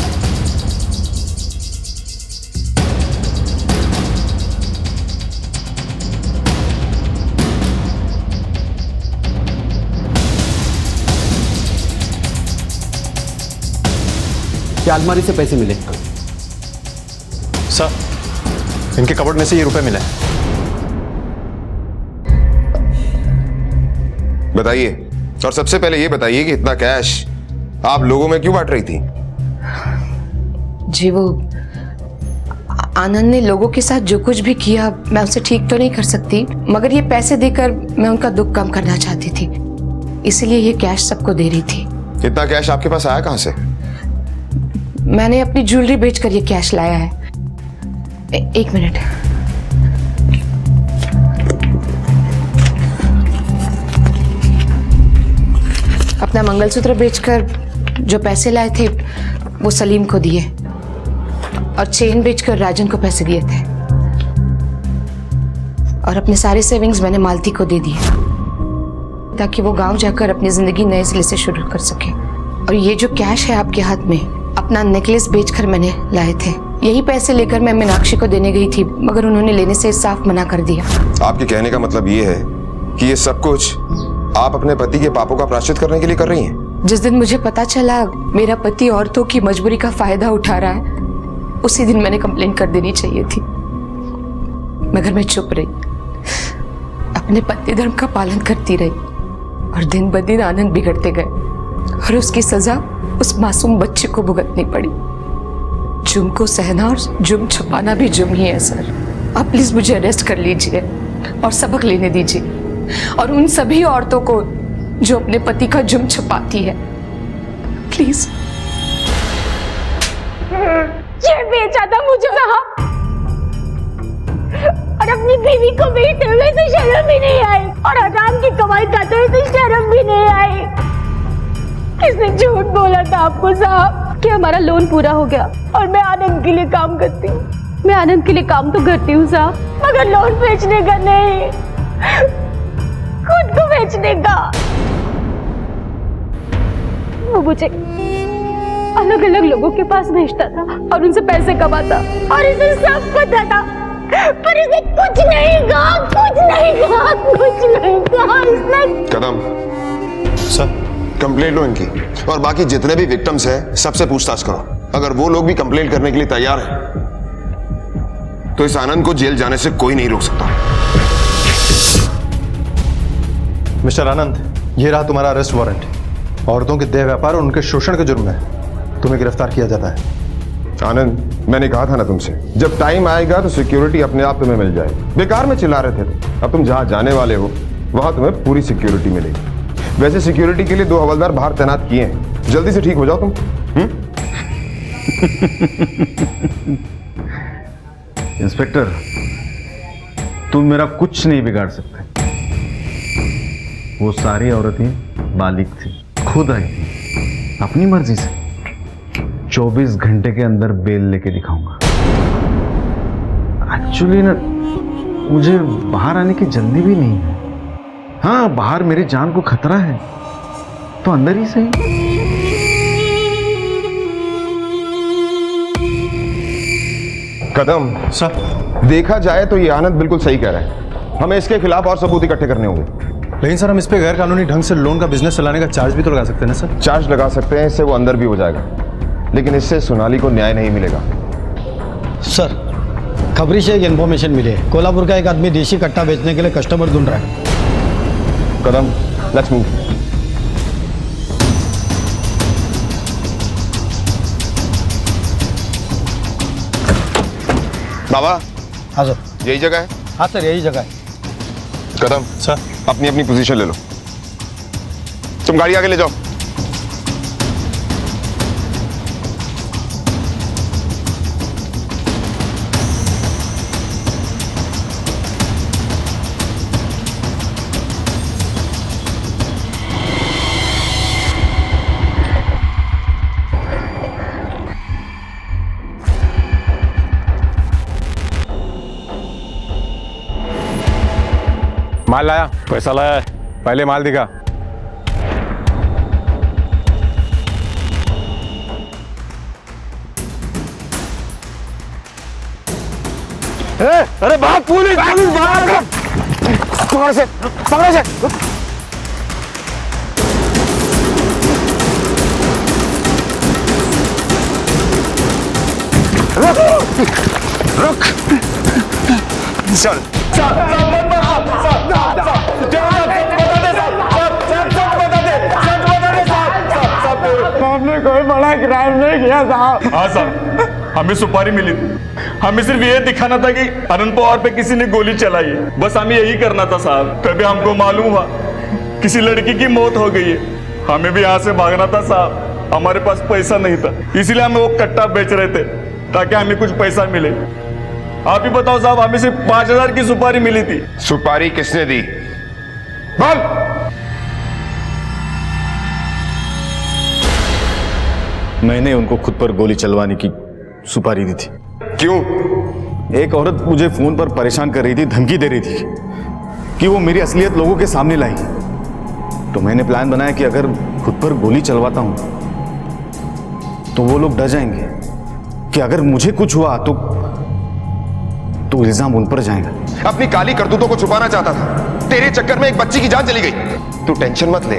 क्या अलमारी से पैसे मिले? सर, इनके कबर्ड में से ये रुपए मिले। बताइए, और सबसे पहले ये बताइए कि इतना कैश आप लोगों में क्यों बांट रही थी? जी वो आनंद ने लोगों के साथ जो कुछ भी किया मैं उसे ठीक तो नहीं कर सकती, मगर ये पैसे देकर मैं उनका दुख कम करना चाहती थी, इसलिए ये कैश सबको दे रही थी। इतना कैश आपके पास आया कहां से? मैंने अपनी ज्वेलरी बेचकर ये कैश लाया है। एक मिनट। अपना मंगलसूत्र बेचकर जो पैसे लाए थे वो सलीम को दिए, और चेन बेचकर राजन को पैसे दिए थे, और अपने सारे सेविंग्स मैंने मालती को दे दिए ताकि वो गांव जाकर अपनी जिंदगी नए सिरे से शुरू कर सके। और ये जो कैश है आपके हाथ में, अपना नेकलेस बेचकर मैंने लाए थे। यही पैसे लेकर मैं मीनाक्षी को देने गई थी, मगर उन्होंने लेने से साफ मना कर दिया। आपके कहने का मतलब ये है कि ये सब कुछ आप अपने पति के पापों का प्रायश्चित करने के लिए कर रही हैं? जिस दिन मुझे पता चला मेरा पति औरतों की मजबूरी का फायदा उठा रहा है, उसी दिन मैंने कंप्लेंट कर देनी चाहिए थी, मगर मैं चुप रही, अपने पति धर्म का पालन करती रही, और दिन ब दिन आनंद बिगड़ते गए, और उसकी सजा उस मासूम बच्चे को भुगतनी पड़ी। जुर्म को सहना और जुर्म छुपाना भी जुर्म ही है सर। आप प्लीज मुझे अरेस्ट कर लीजिए और सबक लेने दीजिए, और उन सभी औरतों को जो अपने पति का जुर्म छुपाती है, प्लीज। ये बेचा था मुझे साहब, और अपनी बीवी को बेचते हुए तो शर्म भी नहीं आई, और हराम की कमाई खाते हुए तो शर्म भी नहीं आई। किसने झूठ बोला था आपको साहब कि हमारा लोन पूरा हो गया और मैं आनंद के लिए काम करती हूँ? मैं आनंद के लिए काम तो करती हूँ साहब, मगर लोन बेचने का नहीं, खुद को बेचने का। वो मुझे अलग अलग लोगों के पास भेजता था और उनसे पैसे कमाता, और इसे सब पता था, पर इसे कुछ नहीं कहा, कुछ नहीं कहा, कुछ नहीं कहा इसने। कदम सर, कंप्लेंट लो इनकी, और बाकी जितने भी विक्टिम्स हैं सबसे पूछताछ करो। अगर वो लोग भी कंप्लेंट करने के लिए तैयार हैं तो इस आनंद को जेल जाने से कोई नहीं रोक सकता। मिस्टर आनंद, ये रहा तुम्हारा अरेस्ट वारंट। औरतों के देह व्यापार और उनके शोषण के जुर्म में तुम्हें गिरफ्तार किया जाता है। आनंद, मैंने कहा था ना तुमसे, जब टाइम आएगा तो सिक्योरिटी अपने आप तुम्हें मिल जाएगी। बेकार में चिल्ला रहे थे, अब तुम जहां जाने वाले हो वहां तुम्हें पूरी सिक्योरिटी मिलेगी। वैसे सिक्योरिटी के लिए 2 हवलदार बाहर तैनात किए हैं, जल्दी से ठीक हो जाओ तुम। इंस्पेक्टर, तुम मेरा कुछ नहीं बिगाड़ सकते। वो सारी औरतें बालिग थी, खुद आई थी अपनी मर्जी से। 24 घंटे के अंदर बेल लेके दिखाऊंगा। एक्चुअली ना, मुझे बाहर आने की जल्दी भी नहीं है। हाँ, बाहर मेरी जान को खतरा है तो अंदर ही सही। कदम सर, देखा जाए तो ये आनंद बिल्कुल सही कह रहा है, हमें इसके खिलाफ और सबूत इकट्ठे करने होंगे। लेकिन सर, हम इस पे गैर कानूनी ढंग से लोन का बिजनेस चलाने का चार्ज भी तो लगा सकते हैं ना सर? चार्ज लगा सकते हैं, इससे वो अंदर भी हो जाएगा, लेकिन इससे सोनाली को न्याय नहीं मिलेगा। सर, खबरी से एक इन्फॉर्मेशन मिली है, कोल्हापुर का एक आदमी देशी कट्टा बेचने के लिए कस्टमर ढूंढ रहा है। कदम, लेट्स मूव। बाबा। हाँ सर। यही जगह है? हाँ सर, यही जगह है। कदम सर, अपनी अपनी पोजीशन ले लो। तुम गाड़ी आगे ले जाओ। माल लाया? पैसा लाया है। पहले माल दिखा। अरे भाग, पुलिस पुलिस भाग! पकड़ो से, पकड़ो से। रुक, चल आपने कोई बड़ा क्राइम नहीं किया साहब। हाँ साहब, हमें सुपारी मिली थी। हमें सिर्फ ये दिखाना था कि आनंद पवार पे किसी ने गोली चलाई है, बस हमें यही करना था साहब। तभी हमको मालूम हुआ किसी लड़की की मौत हो गई है। हमें भी यहाँ से भागना था साहब, हमारे पास पैसा नहीं था, इसीलिए हम वो कट्टा बेच रहे थे ताकि हमें कुछ पैसा मिले। आप ही बताओ साहब, हमें सिर्फ 5,000 की सुपारी मिली थी। सुपारी किसने दी? बोल। मैंने उनको खुद पर गोली चलवाने की सुपारी दी थी। क्यों? एक औरत मुझे फोन पर परेशान कर रही थी, धमकी दे रही थी कि वो मेरी असलियत लोगों के सामने लाई। तो मैंने प्लान बनाया कि अगर खुद पर गोली चलवाता हूं तो वो लोग डर जाएंगे कि अगर मुझे कुछ हुआ तो इल्जाम उन पर जाएगा। अपनी काली करतूतों को छुपाना चाहता था। तेरे चक्कर में एक बच्ची की जान चली गई। तू टेंशन मत ले,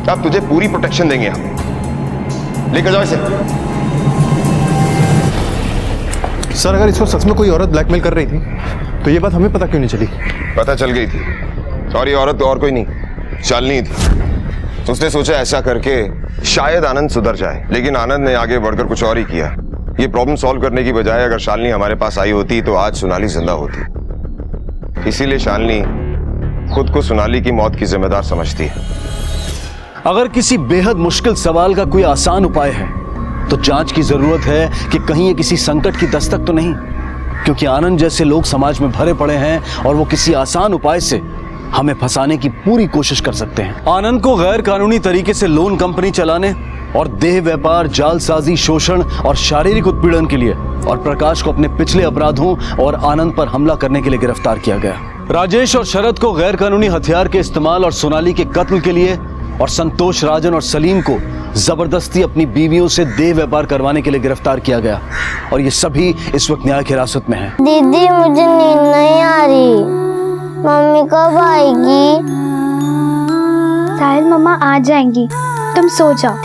अब तुझे पूरी प्रोटेक्शन देंगे हम। लेकर जाओ इसे। सर, अगर इसको सच में कोई औरत ब्लैकमेल कर रही थी तो ये बात हमें पता क्यों नहीं चली? पता चल गई थी, और ये औरत तो और कोई नहीं, शालिनी थी। उसने सोचा ऐसा करके शायद आनंद सुधर जाए, लेकिन आनंद ने आगे बढ़कर कुछ और ही किया। ये प्रॉब्लम सॉल्व करने की बजाय अगर शालिनी हमारे पास आई होती तो आज सोनाली जिंदा होती। इसीलिए शालिनी खुद को सोनाली की मौत की जिम्मेदार समझती है। अगर किसी बेहद मुश्किल सवाल का कोई आसान उपाय है तो जांच की जरूरत है कि कहीं ये किसी संकट की दस्तक तो नहीं, क्योंकि आनंद जैसे लोग समाज में भरे पड़े हैं और वो किसी आसान उपाय से हमें फंसाने की पूरी कोशिश कर सकते हैं। आनंद को गैर कानूनी तरीके से लोन कंपनी चलाने और देह व्यापार, जालसाजी, शोषण और शारीरिक उत्पीड़न के लिए, और प्रकाश को अपने पिछले अपराधों और आनंद पर हमला करने के लिए गिरफ्तार किया गया। राजेश और शरद को गैर कानूनी हथियार के इस्तेमाल और सोनाली के कत्ल के लिए, और संतोष, राजन और सलीम को जबरदस्ती अपनी बीवियों से देह व्यापार करवाने के लिए गिरफ्तार किया गया। और ये सभी इस वक्त न्यायिक हिरासत में हैं। दीदी, मुझे नींद नहीं आ रही। मम्मी कब आएगी? शायद मम्मा आ जाएंगी, तुम सो जाओ।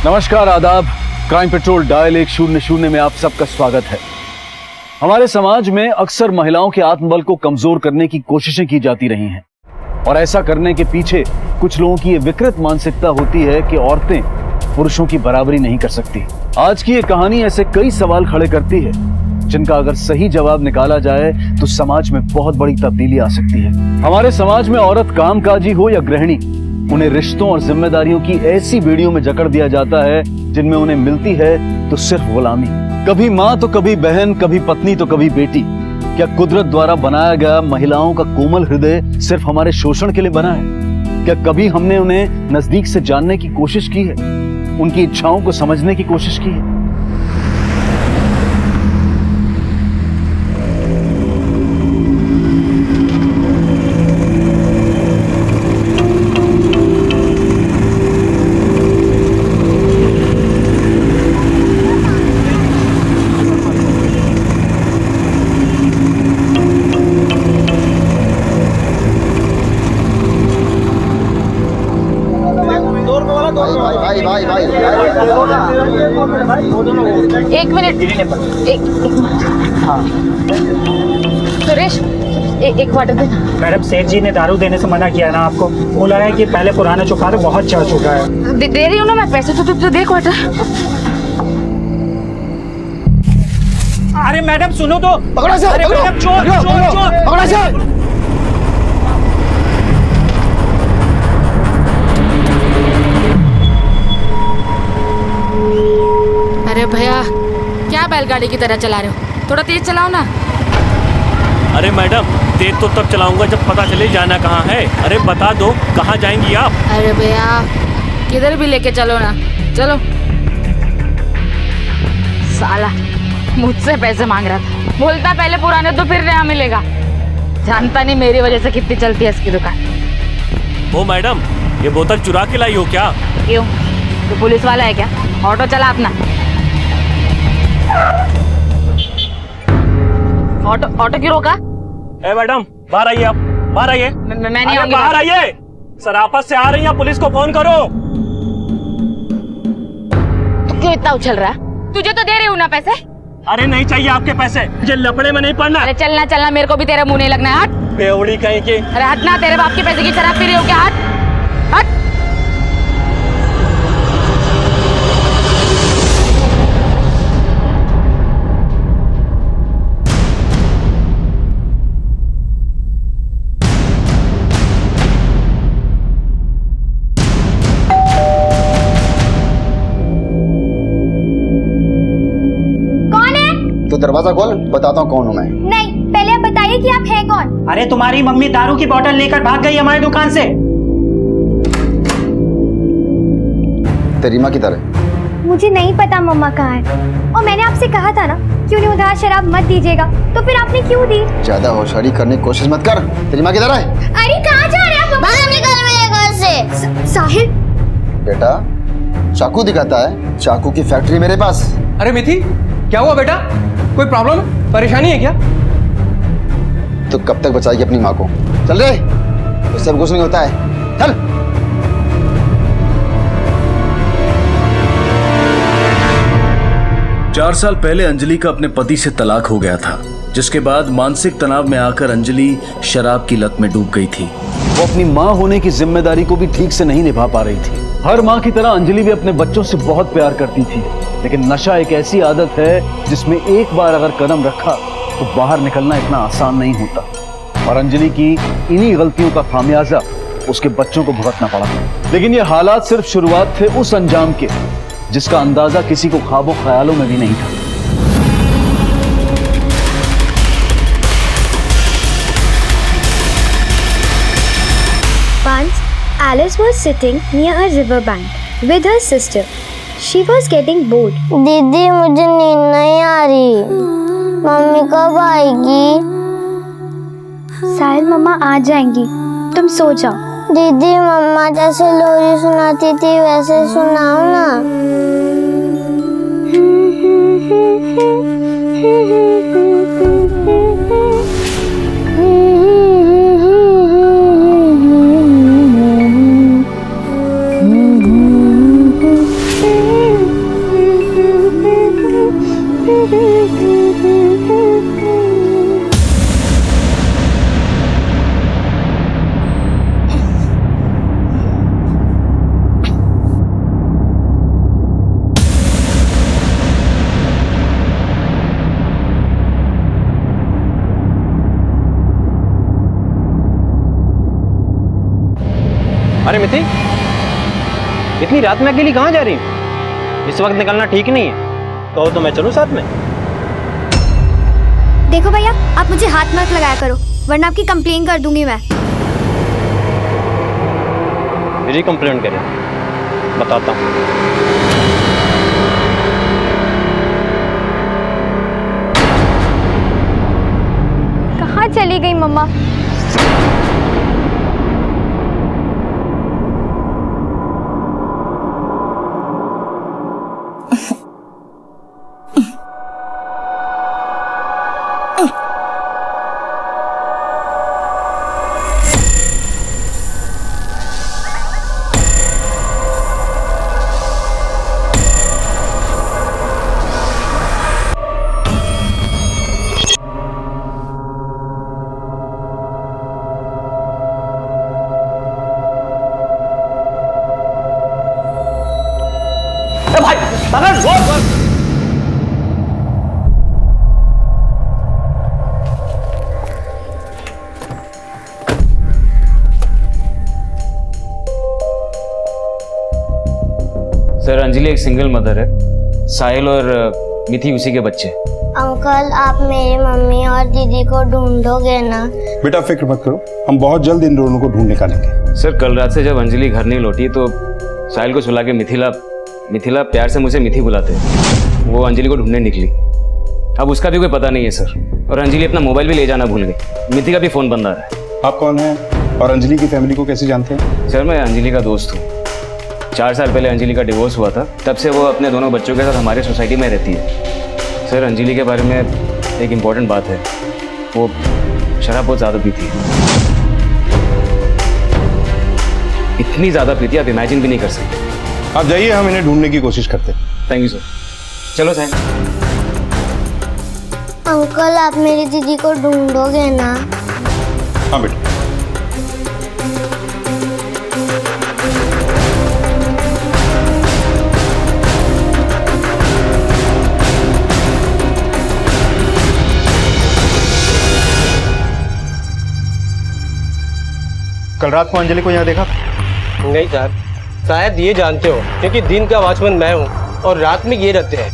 नमस्कार, आदाब। क्राइम पेट्रोल डायल 100 में आप सबका स्वागत है। हमारे समाज में अक्सर महिलाओं के आत्मबल को कमजोर करने की कोशिशें की जाती रही हैं, और ऐसा करने के पीछे कुछ लोगों की ये विकृत मानसिकता होती है कि औरतें पुरुषों की बराबरी नहीं कर सकती। आज की ये कहानी ऐसे कई सवाल खड़े करती है जिनका अगर सही जवाब निकाला जाए तो समाज में बहुत बड़ी तब्दीली आ सकती है। हमारे समाज में औरत कामकाजी हो या गृहिणी, उन्हें रिश्तों और जिम्मेदारियों की ऐसी बेड़ियों में जकड़ दिया जाता है जिनमें उन्हें मिलती है तो सिर्फ गुलामी। कभी माँ तो कभी बहन, कभी पत्नी तो कभी बेटी। क्या कुदरत द्वारा बनाया गया महिलाओं का कोमल हृदय सिर्फ हमारे शोषण के लिए बना है? क्या कभी हमने उन्हें नजदीक से जानने की कोशिश की है, उनकी इच्छाओं को समझने की कोशिश की है? अंजलि ने हाँ सुरेश एक वाटर दे। मैडम सेठ जी ने दारू देने से मना किया ना आपको, बोला है कि पहले पुराना चुका दो, बहुत चढ़ चुका है। दे रही हूँ ना मैं पैसे, तो देख वाटर। अरे मैडम सुनो तो, पकड़ो से, अरे पकड़ो, मैडम चोर चोर चोर, पकड़ो से। अरे भैया क्या बैलगाड़ी की तरह चला रहे हो, थोड़ा तेज चलाओ ना। अरे मैडम तेज तो तब चलाऊंगा जब पता चले जाना कहाँ है। अरे बता दो कहाँ जाएंगी आप? अरे भैया किधर भी लेके चलो ना, चलो। साला मुझसे पैसे मांग रहा था, बोलता पहले पुराने तो फिर नया मिलेगा। जानता नहीं मेरी वजह से कितनी चलती है इसकी दुकान। ओ मैडम ये बोतल चुरा के लाई हो क्या? क्यों, तो पुलिस वाला है क्या? ऑटो चला अपना। ऑटो क्यों रोका? ए मैडम बाहर आइए, आप बाहर आइए। मैं नहीं आऊंगी। बाहर आइए, सराफत से आ रही हैं, पुलिस को फोन करो। तू क्यों इतना उछल रहा है? तुझे तो दे रही हूँ ना पैसे। अरे नहीं चाहिए आपके पैसे, मुझे लफड़े में नहीं पड़ना। अरे चलना चलना, मेरे को भी तेरे मुंह नहीं लगना है। हट बेवड़ी कहीं की। अरे हट ना, तेरे बाप के पैसे की शराब पी रही हो क्या? हट हट। तो दरवाजा खोल, बताता हूँ कौन हूँ मैं। नहीं, पहले आप बताइए कि आप हैं कौन। अरे तुम्हारी मम्मी दारू की बोतल लेकर भाग गई हमारी दुकान से। तेरी माँ किधर है? मुझे नहीं पता मम्मा कहाँ है, और मैंने आपसे कहा था ना कि उन्हें उधार शराब मत दीजिएगा, तो फिर आपने क्यों दी? ज्यादा होशियारी करने की कोशिश मत कर। तेरी माँ किधर है? अरे कहाँ जा रहे हैं आप? बाहर निकल मेरे घर से। साहिल बेटा चाकू दिखाता है, चाकू की फैक्ट्री मेरे पास। अरे मिथि क्या हुआ बेटा, कोई प्रॉब्लम, परेशानी है क्या? तो कब तक बचाएगी अपनी माँ को? चल रे, तो सब कुछ नहीं होता है, चल। चार साल पहले अंजलि का अपने पति से तलाक हो गया था, जिसके बाद मानसिक तनाव में आकर अंजलि शराब की लत में डूब गई थी। वो अपनी माँ होने की जिम्मेदारी को भी ठीक से नहीं निभा पा रही थी। हर माँ की तरह अंजलि भी अपने बच्चों से बहुत प्यार करती थी, लेकिन नशा एक ऐसी आदत है जिसमें एक बार अगर कदम रखा तो बाहर निकलना इतना आसान नहीं होता। और अंजलि की इन्हीं गलतियों का खामियाजा उसके बच्चों को भुगतना पड़ा। लेकिन ये हालात सिर्फ शुरुआत थे उस अंजाम के जिसका अंदाजा किसी को ख्वाबों ख्यालों में भी नहीं था। Once, Alice was sitting near a river bank with her sister. She was getting bored. दीदी मुझे नींद नहीं आ रही, मम्मी कब आएगी? साहिल मम्मा आ जाएंगी, तुम सो जाओ। दीदी मम्मा जैसे लोरी सुनाती थी वैसे सुनाओ ना। अरे मिथि इतनी रात में अकेली कहाँ जा रही हूँ? इस वक्त निकलना ठीक नहीं है, कहो तो मैं चलूँ साथ में? देखो भैया, आप मुझे हाथ मत लगाया करो, वरना आपकी कंप्लेन कर दूंगी मैं। मेरी कंप्लेंट करें? बताता हूँ। कहाँ चली गई मम्मा? साला रोक। सर अंजलि एक सिंगल मदर है, साहिल और मिथि उसी के बच्चे। अंकल आप मेरी मम्मी और दीदी को ढूंढोगे ना? बेटा फिक्र मत करो, हम बहुत जल्द इन दोनों को ढूंढ निकालेंगे। सर कल रात से जब अंजलि घर नहीं लौटी तो साहिल को सुला के मिथिला प्यार से मुझे मिथि बुलाते हैं, वो अंजलि को ढूंढने निकली। अब उसका भी कोई पता नहीं है सर, और अंजलि अपना मोबाइल भी ले जाना भूल गई। मिथि का भी फ़ोन बंद आ रहा है। आप कौन हैं और अंजलि की फैमिली को कैसे जानते हैं? सर मैं अंजलि का दोस्त हूँ। 4 साल पहले अंजलि का डिवोर्स हुआ था, तब से वो अपने दोनों बच्चों के साथ हमारे सोसाइटी में रहती है। सर अंजलि के बारे में एक इम्पॉर्टेंट बात है, वो शराब बहुत ज़्यादा पीती है। इतनी ज़्यादा पीती आप इमेजिन भी नहीं कर सकते। आप जाइए, हम इन्हें ढूंढने की कोशिश करते हैं। Thank you sir. चलो साहब। अंकल आप मेरी दीदी को ढूंढोगे ना? हाँ बेटा। कल रात को अंजलि को यहाँ देखा? नहीं सर, शायद ये जानते हो क्योंकि दिन का वॉचमैन मैं हूँ और रात में ये रहते हैं।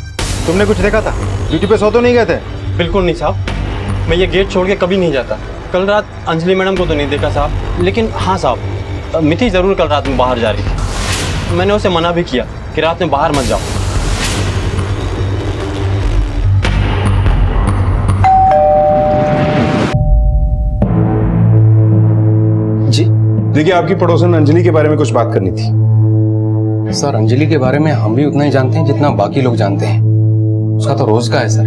तुमने कुछ देखा था? ड्यूटी पे सो तो नहीं गए थे? बिल्कुल नहीं साहब, मैं ये गेट छोड़ के कभी नहीं जाता। कल रात अंजलि मैडम को तो नहीं देखा साहब, लेकिन हाँ साहब मिथि ज़रूर कल रात में बाहर जा रही थी। मैंने उसे मना भी किया कि रात में बाहर मत जाओ। जी देखिए, आपकी पड़ोसन अंजलि के बारे में कुछ बात करनी थी। सर अंजलि के बारे में हम भी उतना ही जानते हैं जितना बाकी लोग जानते हैं। उसका तो रोज का है सर।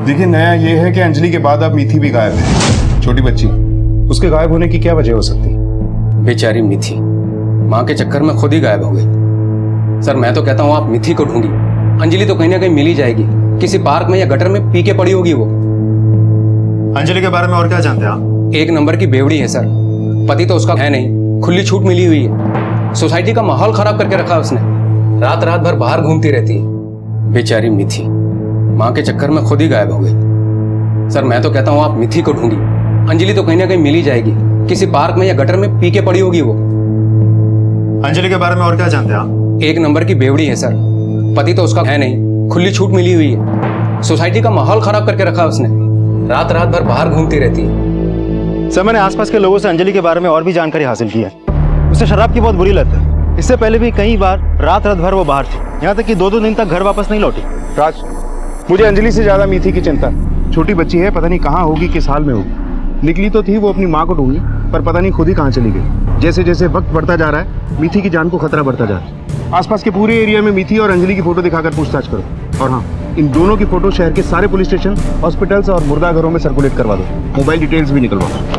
देखिए, नया ये है कि अंजलि के बाद अब मिथि भी गायब है। छोटी बच्ची, उसके गायब होने की क्या वजह हो सकती? बेचारी मिथि माँ के चक्कर में खुद ही गायब हो गई। सर मैं तो कहता हूँ आप मिथि को ढूंढिए। अंजलि तो कहीं ना कहीं मिल ही जाएगी, किसी पार्क में या गटर में पी के पड़ी होगी वो। अंजलि के बारे में और क्या जानते हैं आप? 1 नंबर की बेवड़ी है सर, पति तो उसका है नहीं, खुली छूट मिली हुई है। सोसाइटी का माहौल खराब करके रखा है उसने, रात रात भर बाहर घूमती रहती है। बेचारी मिथि माँ के चक्कर में खुद ही गायब हो गई। सर मैं तो कहता हूँ आप मिथि को ढूंढिए। अंजलि तो कहीं ना कहीं मिल ही जाएगी, किसी पार्क में या गटर में पी के पड़ी होगी वो। अंजलि के बारे में और क्या जानते हैं आप? 1 नंबर की बेवड़ी है सर, पति तो उसका है नहीं, खुली छूट मिली हुई है। सोसाइटी का माहौल खराब करके रखा है उसने, रात रात भर बाहर घूमती रहती है। सर मैंने आसपास के लोगों से अंजलि के बारे में और भी जानकारी हासिल की है। उसे शराब की बहुत बुरी लत है। इससे पहले भी कई बार रात रात भर वो बाहर थी, यहाँ तक कि 2-2 दिन तक घर वापस नहीं लौटी। राज, मुझे अंजलि से ज्यादा मिथि की चिंता। छोटी बच्ची है, पता नहीं कहाँ होगी, किस हाल में होगी। निकली तो थी वो अपनी माँ को ढूंढने, पर पता नहीं खुद ही कहाँ चली गई। जैसे जैसे वक्त बढ़ता जा रहा है, मिथि की जान को खतरा बढ़ता जा रहा है। आसपास के पूरे एरिया में मिथि और अंजलि की फोटो दिखाकर पूछताछ करो। और हाँ, इन दोनों की फोटो शहर के सारे पुलिस स्टेशन, हॉस्पिटल्स और मुर्दाघरों में सर्कुलेट करवा दो। मोबाइल डिटेल्स भी निकलवा दो।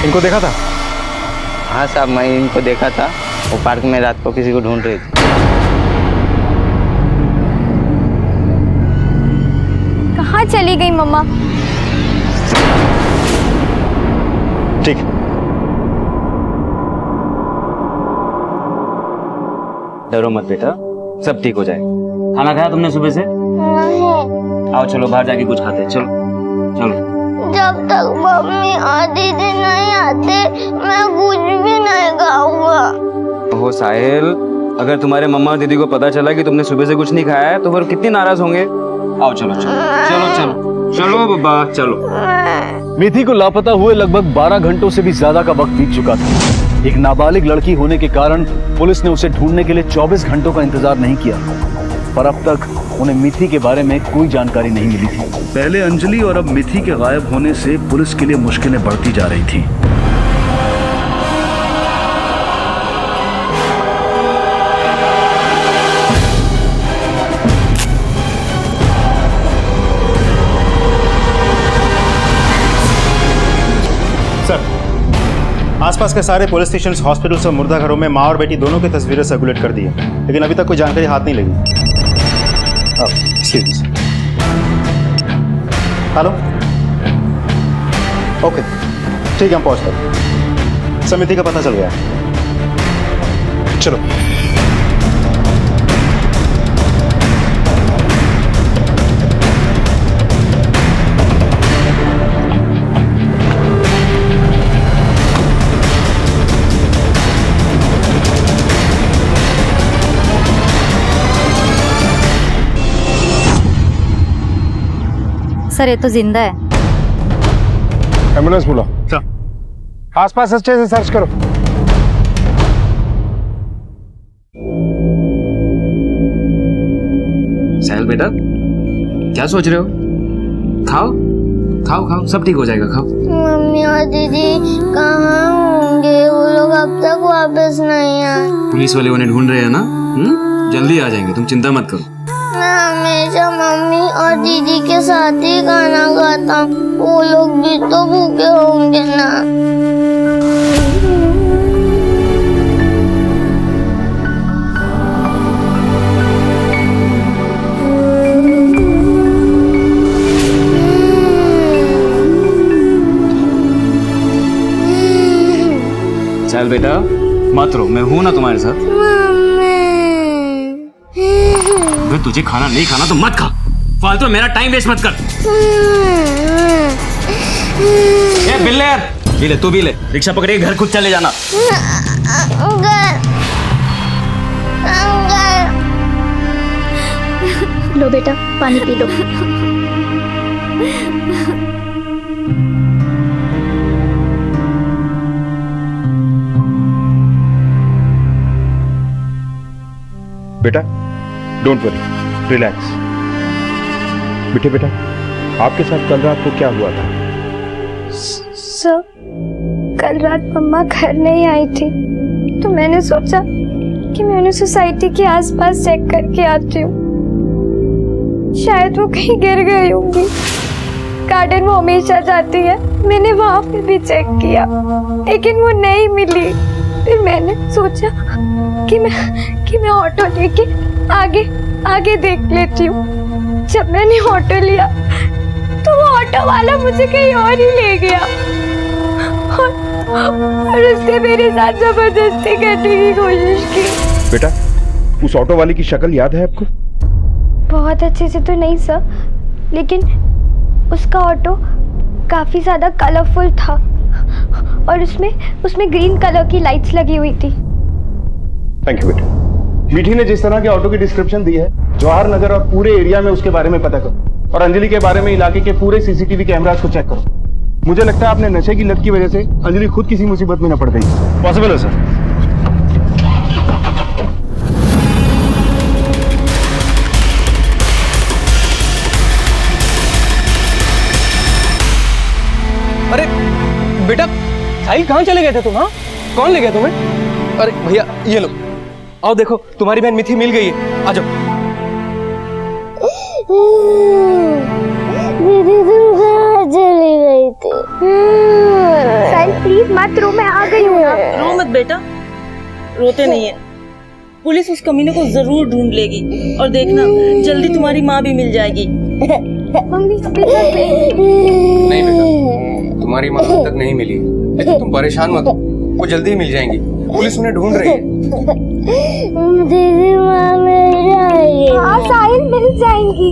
इनको देखा था? हाँ साहब, मैं इनको देखा था, वो पार्क में रात को किसी को ढूंढ रही थी। कहाँ चली गई मम्मा? ठीक, डरो मत बेटा, सब ठीक हो जाए। खाना खाया तुमने सुबह से? नहीं। आओ चलो बाहर जाके कुछ खाते हैं। चलो चलो। जब तक मम्मी और दीदी नहीं आते मैं कुछ भी नहीं खाऊंगा। ओहो साहिल, अगर तुम्हारे मम्मा और दीदी को पता चला कि तुमने सुबह से कुछ नहीं खाया है तो फिर कितने नाराज होंगे। आओ चलो चलो चलो चलो चलो बाबा चलो। मिथि को लापता हुए लगभग 12 घंटों से भी ज्यादा का वक्त बीत चुका था। एक नाबालिग लड़की होने के कारण पुलिस ने उसे ढूंढने के लिए 24 घंटों का इंतजार नहीं किया, पर अब तक उन्हें मिथि के बारे में कोई जानकारी नहीं मिली थी। पहले अंजलि और अब मिथि के गायब होने से पुलिस के लिए मुश्किलें बढ़ती जा रही थी। सर आसपास के सारे पुलिस स्टेशन, हॉस्पिटल्स और मुर्दा घरों में माँ और बेटी दोनों की तस्वीरें सर्कुलेट कर दी है, लेकिन अभी तक कोई जानकारी हाथ नहीं लगी। हेलो, ओके, ठीक है, हम पहुंचते हैं। समिति का पता चल गया है। चलो। सर ये तो जिंदा है। एम्बुलेंस बुलाओ। आसपास अच्छे से सर्च करो। साहिल बेटा, क्या सोच रहे हो? खाओ खाओ खाओ, सब ठीक हो जाएगा, खाओ। मम्मी और दीदी कहाँ होंगे? वो लोग अब तक वापस नहीं आए। पुलिस वाले उन्हें ढूंढ रहे हैं ना। जल्दी आ जाएंगे, तुम चिंता मत करो। मैं हमेशा मम्मी और दीदी के साथ ही खाना खाता हूँ। वो लोग भी तो भूखे होंगे ना। चल बेटा, मत रो, मैं हूं ना तुम्हारे साथ। अगर तुझे खाना नहीं खाना तो मत खा, फालतू मेरा टाइम वेस्ट मत कर। ए बिल्ले यार, बिल्ले तू भी ले, रिक्शा पकड़ के घर खुद चले जाना। लो बेटा, पानी पी लो। बेटा डोंट वरी, रिलैक्स। बेटे बेटा, आपके साथ कल रात को क्या हुआ था? सर, कल रात मम्मा घर नहीं आई थी, तो मैंने सोचा कि मैं उन्हें सोसाइटी के आसपास चेक करके आती हूँ। शायद वो कहीं गिर गई होंगी। गार्डन वो हमेशा जाती है, मैंने वहां पे भी चेक किया, लेकिन वो नहीं मिली। फिर मैंने सोचा कि मैं ऑटो लेके आगे देख लेती हूँ। जब मैंने ऑटो लिया तो वो ऑटो वाला मुझे कहीं और ही ले गया और उसने मेरे साथ जबरदस्ती करने की कोशिश की। बेटा, उस ऑटो वाले की शक्ल याद है आपको? बहुत अच्छे से तो नहीं सर, लेकिन उसका ऑटो काफी ज्यादा कलरफुल था और उसमें ग्रीन कलर की लाइट्स लगी हुई थी। थैंक यू बेटा। मीठी ने जिस तरह के ऑटो की डिस्क्रिप्शन दी है, जवाहर नगर और पूरे एरिया में उसके बारे में पता करो, और अंजलि के बारे में इलाके के पूरे सीसीटीवी कैमरास को चेक करो। मुझे लगता है आपने नशे की लत की वजह से अंजलि खुद किसी मुसीबत में न पड़ गई। पॉसिबल है सर। अरे बेटा, साहिल कहाँ चले गए थे तुम? हाँ, कौन ले गया तुम्हें? अरे भैया ये लो, आओ देखो, तुम्हारी बहन मिथि मिल गई है, आ जाओ। दीदी तुम कहाँ चली गई थी? साहिल प्लीज मत रो, मैं आ गई हूँ। रो मत बेटा, रोते नहीं है। पुलिस उस कमीने को जरूर ढूंढ लेगी और देखना जल्दी तुम्हारी माँ भी मिल जाएगी। मम्मी नहीं बेटा, तुम्हारी माँ अब तक नहीं मिली, लेकिन तुम परेशान मत हो, वो जल्दी ही मिल जाएंगी। पुलिस उन्हें ढूंढ रही है। दीदी माँ मिल जाएगी। हाँ साहिल, मिल जाएंगी।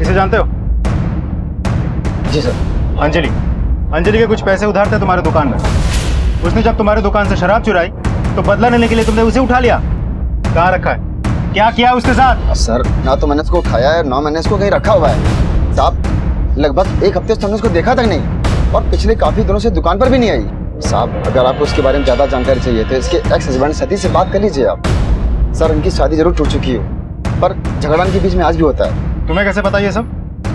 इसे जानते हो? जी सर। अंजलि के कुछ पैसे उधार थे तुम्हारे दुकान में। उसने जब तुम्हारे दुकान से शराब चुराई तो बदला लेने के लिए तुमने उसे उठा लिया। कहाँ रखा है? क्या किया उसके साथ? सर, ना तो मैंने उसको उठाया है, ना मैंने इसको कहीं रखा हुआ है। साहब, लगभग एक हफ्ते से हमने उसको देखा तक नहीं, और पिछले काफी दिनों से दुकान पर भी नहीं आई। साहब, अगर आपको उसके बारे में ज्यादा जानकारी चाहिए तो इसके एक्स हस्बैंड सतीश से बात कर लीजिए आप। सर, उनकी शादी जरूर टूट चुकी हो, पर झगड़ा उनके बीच में आज भी होता है। तुम्हें कैसे पता ये सब?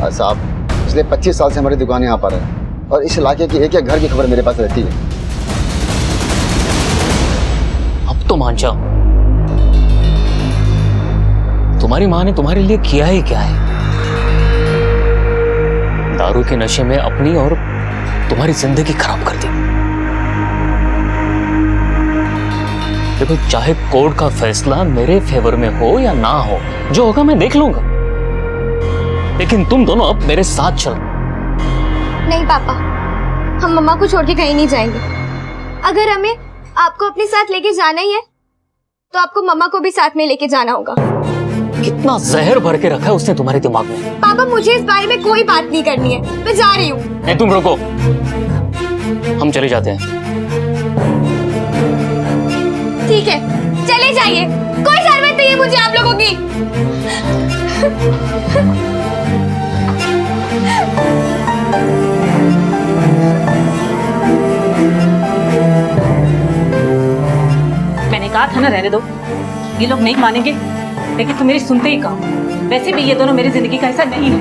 साहब, पिछले 25 साल से हमारी दुकान यहाँ पर है, और इस इलाके की एक घर की खबर मेरे पास रहती है। अब तो मान जाओ। तुम्हारी माँ ने तुम्हारे लिए किया ही क्या है? दारू के नशे में अपनी और तुम्हारी जिंदगी खराब कर दी। देखो, चाहे कोर्ट का फैसला मेरे फेवर में हो या ना हो, जो होगा मैं देख लूंगा, लेकिन तुम दोनों अब मेरे साथ चलो। नहीं पापा, हम मम्मा को छोड़ के कहीं नहीं जाएंगे। अगर हमें आपको अपने साथ लेके जाना ही है तो आपको मम्मा को भी साथ में लेके जाना होगा। कितना जहर भर के रखा है उसने तुम्हारे दिमाग में। पापा, मुझे इस बारे में कोई बात नहीं करनी है, मैं जा रही हूँ। तुम रुको, हम चले जाते हैं। ठीक है, चले जाइए, कोई जरूरत नहीं है मुझे आप लोगों की। मैंने कहा था ना रहने दो, ये लोग नहीं मानेंगे, लेकिन तुम मेरी सुनते ही कहो। वैसे भी ये दोनों मेरी जिंदगी का हिस्सा नहीं है।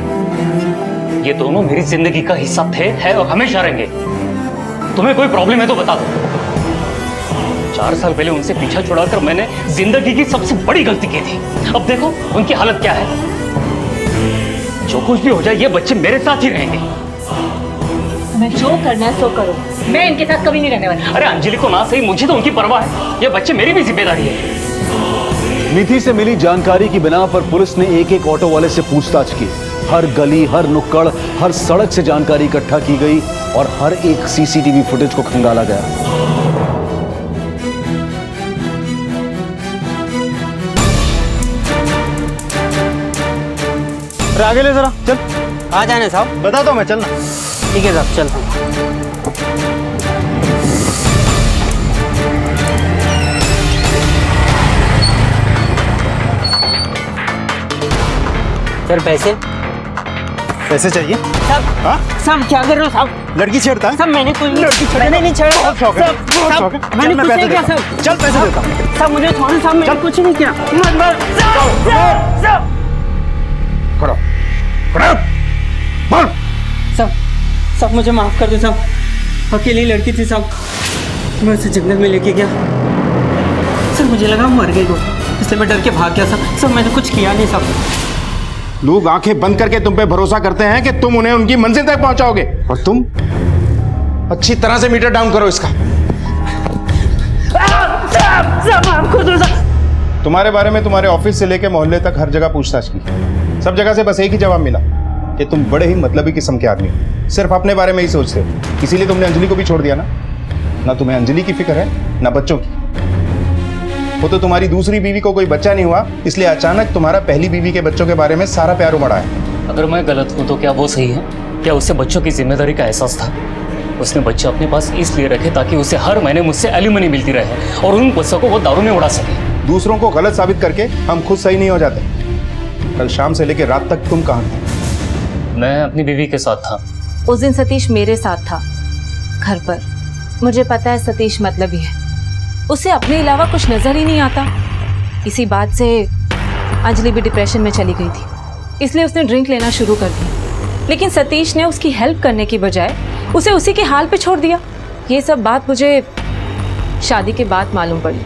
ये दोनों मेरी जिंदगी का हिस्सा थे, है और हमेशा रहेंगे। तुम्हें कोई प्रॉब्लम है तो बता दो। 4 साल पहले उनसे पीछा छुड़ाकर मैंने जिंदगी की सबसे बड़ी गलती की थी। अब देखो उनकी हालत क्या है। जो कुछ भी हो जाए, ये बच्चे मेरे साथ ही रहेंगे। मैं जो करना है सो करो, मैं इनके साथ कभी नहीं रहने वाली। अरे अंजलि को ना सही, मुझे तो उनकी परवाह है। ये बच्चे मेरी भी जिम्मेदारी है। मिथि से मिली जानकारी की बिना पर पुलिस ने एक ऑटो वाले से पूछताछ की। हर गली, हर नुक्कड़, हर सड़क से जानकारी इकट्ठा की गई और हर एक सीसीटीवी फुटेज को खंगाला गया। आगे ले जरा, चल। आ जाने साहब। बता दो मैं चलना। ठीक है साहब, चलता हूँ। सर पैसे पैसे चाहिए? साहब क्या कर रहे हो साहब? लड़की छेड़ता है? साहब मैंने कोई मैंने नहीं छेड़ा। बहुत शौक है, बहुत शौक है। मैंने चल, कुछ मैं नहीं पैसे किया देता हूँ। साहब। चल पैसे देता हूँ। साहब मुझे छोड़ो साहब, मैंने कुछ नहीं किया। खड़ा खड़ा बोल। साहब मुझे माफ कर दो साहब, अकेली लड़की थी साहब, मैं उसे जंगल में लेके गया। सर मुझे लगा मर गई वो, इसलिए मैं डर के भाग गया साहब। मैंने कुछ किया नहीं साहब। लोग आंखें बंद करके तुम पे भरोसा करते हैं कि तुम उन्हें उनकी मंजिल तक पहुंचाओगे, और तुम अच्छी तरह से मीटर डाउन करो इसका। तुम्हारे बारे में तुम्हारे ऑफिस से लेकर मोहल्ले तक हर जगह पूछताछ की। सब जगह से बस एक ही जवाब मिला कि तुम बड़े ही मतलबी किस्म के आदमी हो, सिर्फ अपने बारे में ही सोचते हो। इसीलिए तुमने अंजलि को भी छोड़ दिया ना। ना तुम्हें अंजलि की फिक्र है ना बच्चों की। वो तो तुम्हारी दूसरी बीवी को कोई बच्चा नहीं हुआ, इसलिए अचानक तुम्हारा पहली बीवी के बच्चों के बारे में सारा प्यार उमड़ा है। अगर मैं गलत हूं तो क्या वो सही है? क्या उसे बच्चों की जिम्मेदारी का एहसास था? उसने बच्चे अपने पास इसलिए रखे ताकि उसे हर महीने मुझसे एलिमनी मिलती रहे और उन पैसों को वो दारू में उड़ा सके। दूसरों को गलत साबित करके हम खुद सही नहीं हो जाते। कल शाम से लेकर रात तक तुम कहाँ थे? मैं अपनी बीवी के साथ था। उस दिन सतीश मेरे साथ था घर पर। मुझे पता है सतीश मतलबी है, उसे अपने अलावा कुछ नजर ही नहीं आता। इसी बात से अंजलि भी डिप्रेशन में चली गई थी, इसलिए उसने ड्रिंक लेना शुरू कर दी। लेकिन सतीश ने उसकी हेल्प करने की बजाय उसे उसी के हाल पे छोड़ दिया। ये सब बात मुझे शादी के बाद मालूम पड़ी,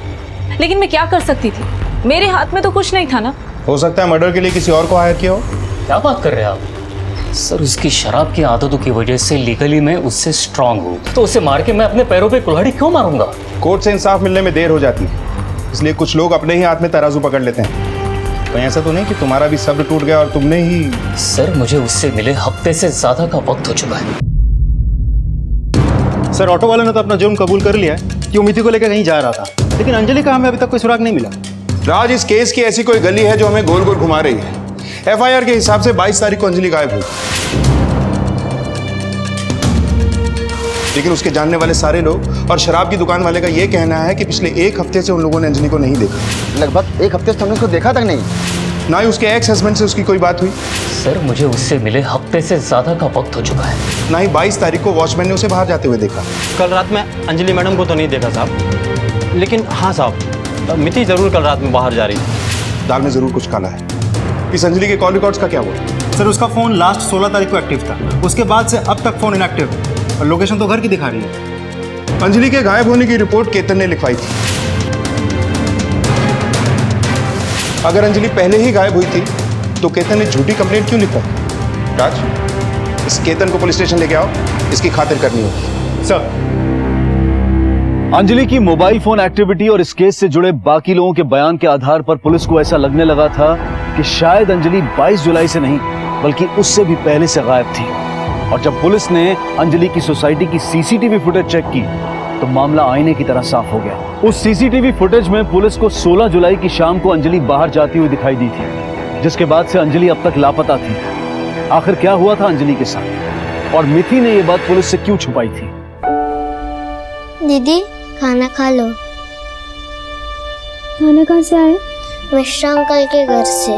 लेकिन मैं क्या कर सकती थी? मेरे हाथ में तो कुछ नहीं था ना। हो सकता है मर्डर के लिए किसी और को हायर किया हो। क्या बात कर रहे हैं आप? सर उसकी शराब की आदतों की वजह से लीगली मैं उससे स्ट्रांग हूँ, तो उसे मार के मैं अपने पैरों पे कुल्हाड़ी क्यों मारूंगा? कोर्ट से इंसाफ मिलने में देर हो जाती है, इसलिए कुछ लोग अपने ही हाथ में तराजू पकड़ लेते हैं। कहीं ऐसा तो नहीं कि तुम्हारा भी सब्र टूट गया और तुमने ही? सर मुझे उससे मिले हफ्ते से ज्यादा का वक्त हो चुका है। सर ऑटो वाले ने तो अपना जुर्म कबूल कर लिया है कि वो मिथि को लेकर कहीं जा रहा था, लेकिन अंजलि का हमें अभी तक कोई सुराग नहीं मिला। राज, इस केस की ऐसी कोई गली है जो हमें गोल गोल घुमा रही है। एफआईआर के हिसाब से 22 तारीख को अंजलि गायब हुई, लेकिन उसके जानने वाले सारे लोग और शराब की दुकान वाले का यह कहना है कि पिछले 1 हफ्ते से उन लोगों ने अंजलि को नहीं देखा। लगभग 1 हफ्ते से हमने उसको देखा तक नहीं। ना ही उसके एक्स हस्बैंड से उसकी कोई बात हुई। सर मुझे उससे मिले हफ्ते से ज्यादा का वक्त हो चुका है। ना ही 22 तारीख को वॉचमैन ने उसे बाहर जाते हुए देखा। कल रात में अंजलि मैडम को तो नहीं देखा साहब, लेकिन हाँ साहब मिथि जरूर कल रात में बाहर जा रही थी। दाल में जरूर कुछ काला है। इस अंजलि के कॉल रिकॉर्ड्स का क्या हुआ? सर उसका फोन लास्ट 16 तारीख को एक्टिव था, उसके बाद से अब तक फोन इनएक्टिव है और लोकेशन तो घर की दिखा रही है। अंजलि के गायब होने की रिपोर्ट केतन ने लिखवाई थी। अगर अंजलि पहले ही गायब हुई थी तो केतन ने झूठी कंप्लेंट क्यों लिखा? राज, इस केतन को पुलिस स्टेशन लेके आओ, इसकी खातिर करनी होगी। सर, अंजलि की मोबाइल फोन एक्टिविटी और इस केस से जुड़े बाकी लोगों के बयान के आधार पर पुलिस को ऐसा लगने लगा था कि शायद अंजलि 22 जुलाई से नहीं बल्कि उससे भी पहले से गायब थी। और जब पुलिस ने अंजलि की सोसाइटी की सीसीटीवी फुटेज चेक की तो मामला आईने की तरह साफ हो गया। उस सीसीटीवी फुटेज में पुलिस को 16 जुलाई की शाम को अंजलि बाहर जाती हुई दिखाई दी थी, जिसके बाद से अंजलि अब तक लापता थी। आखिर क्या हुआ था अंजलि के साथ और मिथि ने यह बात पुलिस से क्यों छुपाई थी? दीदी खाना खा लो। खाना कहाँ से आया? मिश्रा अंकल के घर से।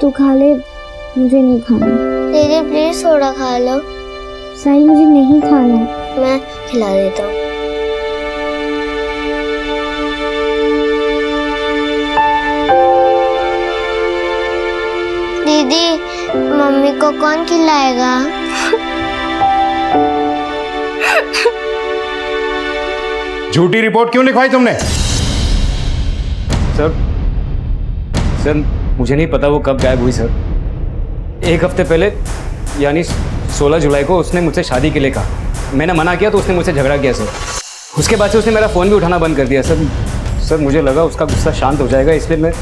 तू खा ले, मुझे नहीं खाना। दीदी प्लीज थोड़ा खा लो। साहिल मुझे नहीं खाना। मैं खिला देता हूँ। दीदी मम्मी को कौन खिलाएगा? झूठी रिपोर्ट क्यों लिखवाई तुमने? सर मुझे नहीं पता वो कब गायब हुई सर। 1 हफ्ते पहले यानी 16 जुलाई को उसने मुझसे शादी के लिए कहा। मैंने मना किया तो उसने मुझसे झगड़ा किया सर। उसके बाद से उसने मेरा फ़ोन भी उठाना बंद कर दिया सर मुझे लगा उसका गुस्सा शांत हो जाएगा, इसलिए मैं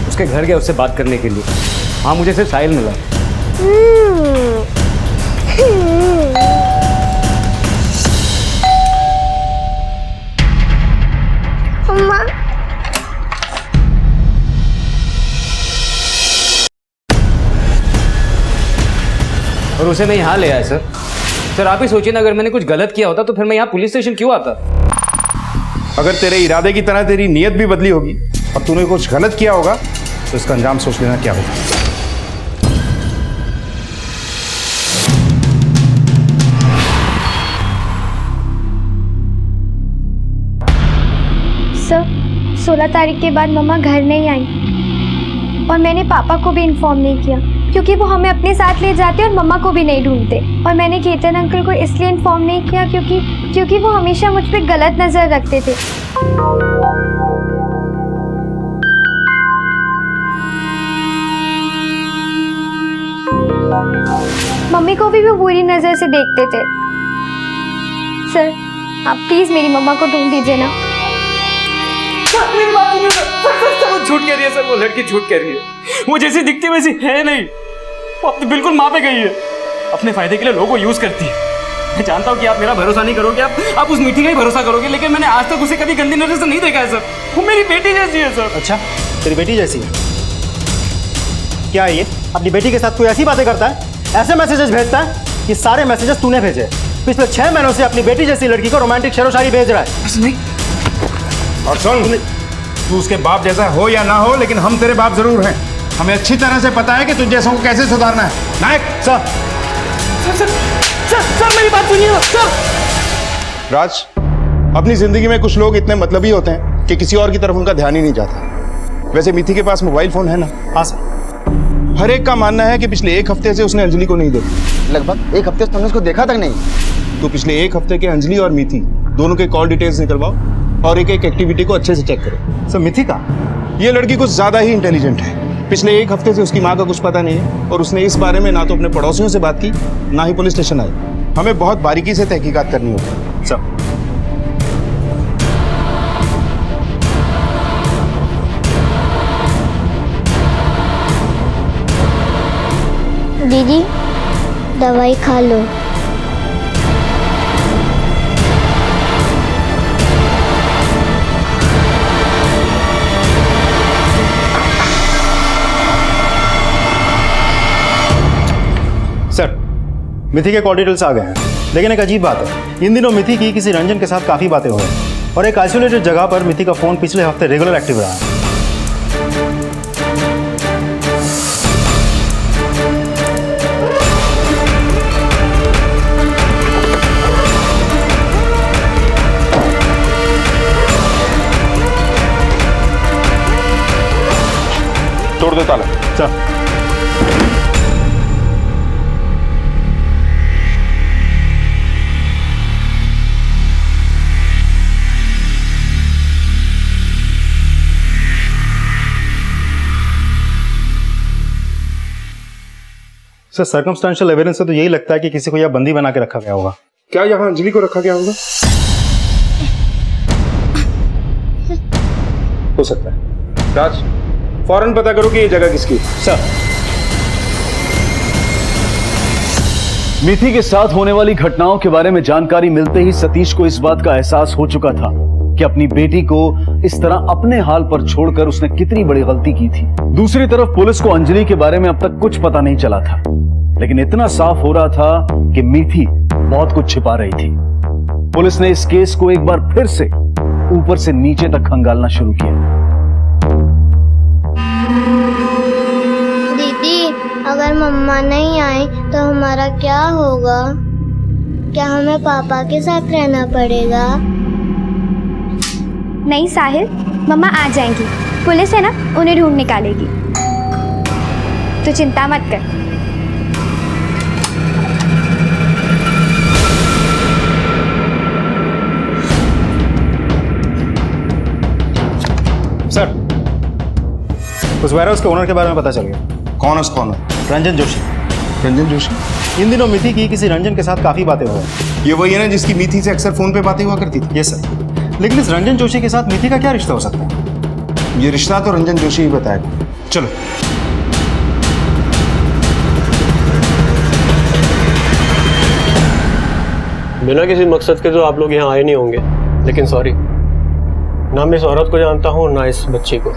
उसके घर गया उससे बात करने के लिए। हाँ, मुझे सिर्फ साहिल मिला। अम्मा और उसे मैं यहाँ ले आया सर आप ही सोचिए ना, अगर मैंने कुछ गलत किया होता तो फिर मैं यहाँ पुलिस स्टेशन क्यों आता? अगर तेरे इरादे की तरह तेरी नीयत भी बदली होगी और तूने कुछ गलत किया होगा तो इसका अंजाम सोच लेना क्या होगा। सर 16 तारीख के बाद मम्मा घर नहीं आई और मैंने पापा को भी इन्फॉर्म नहीं किया क्योंकि वो हमें अपने साथ ले जाते और मम्मा को भी नहीं ढूंढते। और मैंने केतन अंकल को इसलिए इन्फॉर्म नहीं किया क्योंकि वो हमेशा मुझ पर गलत नज़र रखते थे। मम्मी को भी वो बुरी नज़र से देखते थे। सर आप प्लीज़ मेरी मम्मा को ढूंढ दीजिए ना। मेरी बात सुनिए सर, वो झूठ कह रही है सर, वो लड़की झूठ कह रही है। वो जैसी दिखती वैसी है नहीं, वो अपनी बिल्कुल माँ पे गई है। अपने फायदे के लिए लोगों को यूज करती है। मैं जानता हूँ कि आप मेरा भरोसा नहीं करोगे, आप उस मिठी का ही भरोसा करोगे, लेकिन मैंने आज तक उसे कभी गंदी नजर से नहीं देखा है सर। वो मेरी बेटी जैसी है सर। अच्छा, तेरी बेटी जैसी है? क्या है ये? अपनी बेटी के साथ कोई ऐसी बातें करता है, ऐसे मैसेजेस भेजता है कि सारे मैसेजेस तूने भेजे। पिछले 6 महीनों से अपनी बेटी जैसी लड़की को रोमांटिक शेरो शायरी भेज रहा है। नहीं, और सुन, तू उसके बाप जैसा हो या ना हो, लेकिन हम तेरे बाप जरूर हैं। हमें अच्छी तरह से पता है कि तुझ जैसों को कैसे सुधारना है। नायक सर मेरी बात सुनिए ना सर। राज, अपनी जिंदगी में कुछ लोग इतने मतलबी होते हैं कि किसी और की तरफ उनका ध्यान ही नहीं जाता। वैसे मिथि के पास मोबाइल फोन है ना? हाँ सर। हर एक का मानना है कि पिछले 1 हफ्ते से उसने अंजलि को नहीं देखा। लगभग 1 हफ्ते से तुमने उसको देखा तक नहीं। तो पिछले 1 हफ्ते के अंजलि और मिथि दोनों के कॉल डिटेल्स निकलवाओ और एक एक्टिविटी को अच्छे से चेक करो। सर मिथि का? ये लड़की कुछ ज्यादा ही इंटेलिजेंट है। पिछले 1 हफ्ते से उसकी माँ का कुछ पता नहीं है और उसने इस बारे में ना तो अपने पड़ोसियों से बात की, ना ही पुलिस स्टेशन आई। हमें बहुत बारीकी से तहकीकात करनी होगी। सर दीदी दवाई खा लो। सर, मिथि के कॉल डिटेल्स आ गए हैं, लेकिन एक अजीब बात है। इन दिनों मिथि की किसी रंजन के साथ काफ़ी बातें हो रही हैं और एक आइसोलेटेड जगह पर मिथि का फ़ोन पिछले हफ्ते रेगुलर एक्टिव रहा है। तोड़ दो ताला। सर सर सर्कमस्टेंशियल एविडेंस से तो यही लगता है कि किसी को यह बंदी बना के रखा गया होगा। क्या यहाँ अंजलि को रखा गया होगा? हो सकता है। राज, फौरन पता करो कि ये जगह किसकी। सर, मिथि के साथ होने वाली घटनाओं के बारे में जानकारी मिलते ही सतीश को इस बात का एहसास हो चुका था कि अपनी बेटी को इस तरह अपने हाल पर छोड़कर उसने कितनी बड़ी गलती की थी। दूसरी तरफ पुलिस को अंजलि के बारे में अब तक कुछ पता नहीं चला था, लेकिन इतना साफ हो रहा था कि मिथि बहुत कुछ छिपा रही थी। पुलिस ने इस केस को एक बार फिर से ऊपर से नीचे तक खंगालना शुरू किया। दीदी, अगर मम्मा नहीं आई तो हमारा क्या होगा? क्या हमें पापा के साथ रहना पड़ेगा? नहीं साहिल, मम्मा आ जाएंगी। पुलिस है ना, उन्हें ढूंढ निकालेगी। तो चिंता मत कर। सर, उस वेयरहाउस के ओनर के बारे में पता चल गया। कौन है उसका ओनर? रंजन जोशी। रंजन जोशी? इन दिनों मिथि की किसी रंजन के साथ काफी बातें हो रही। ये वही है ना जिसकी मिथि से अक्सर फोन पे बातें हुआ करती थी? ये सर, लेकिन इस रंजन जोशी के साथ मिथि का क्या रिश्ता हो सकता है? ये रिश्ता तो रंजन जोशी ही बताएगा। चलो। बिना किसी मकसद के तो आप लोग यहाँ आए नहीं होंगे, लेकिन सॉरी, ना मैं इस औरत को जानता हूँ ना इस बच्ची को।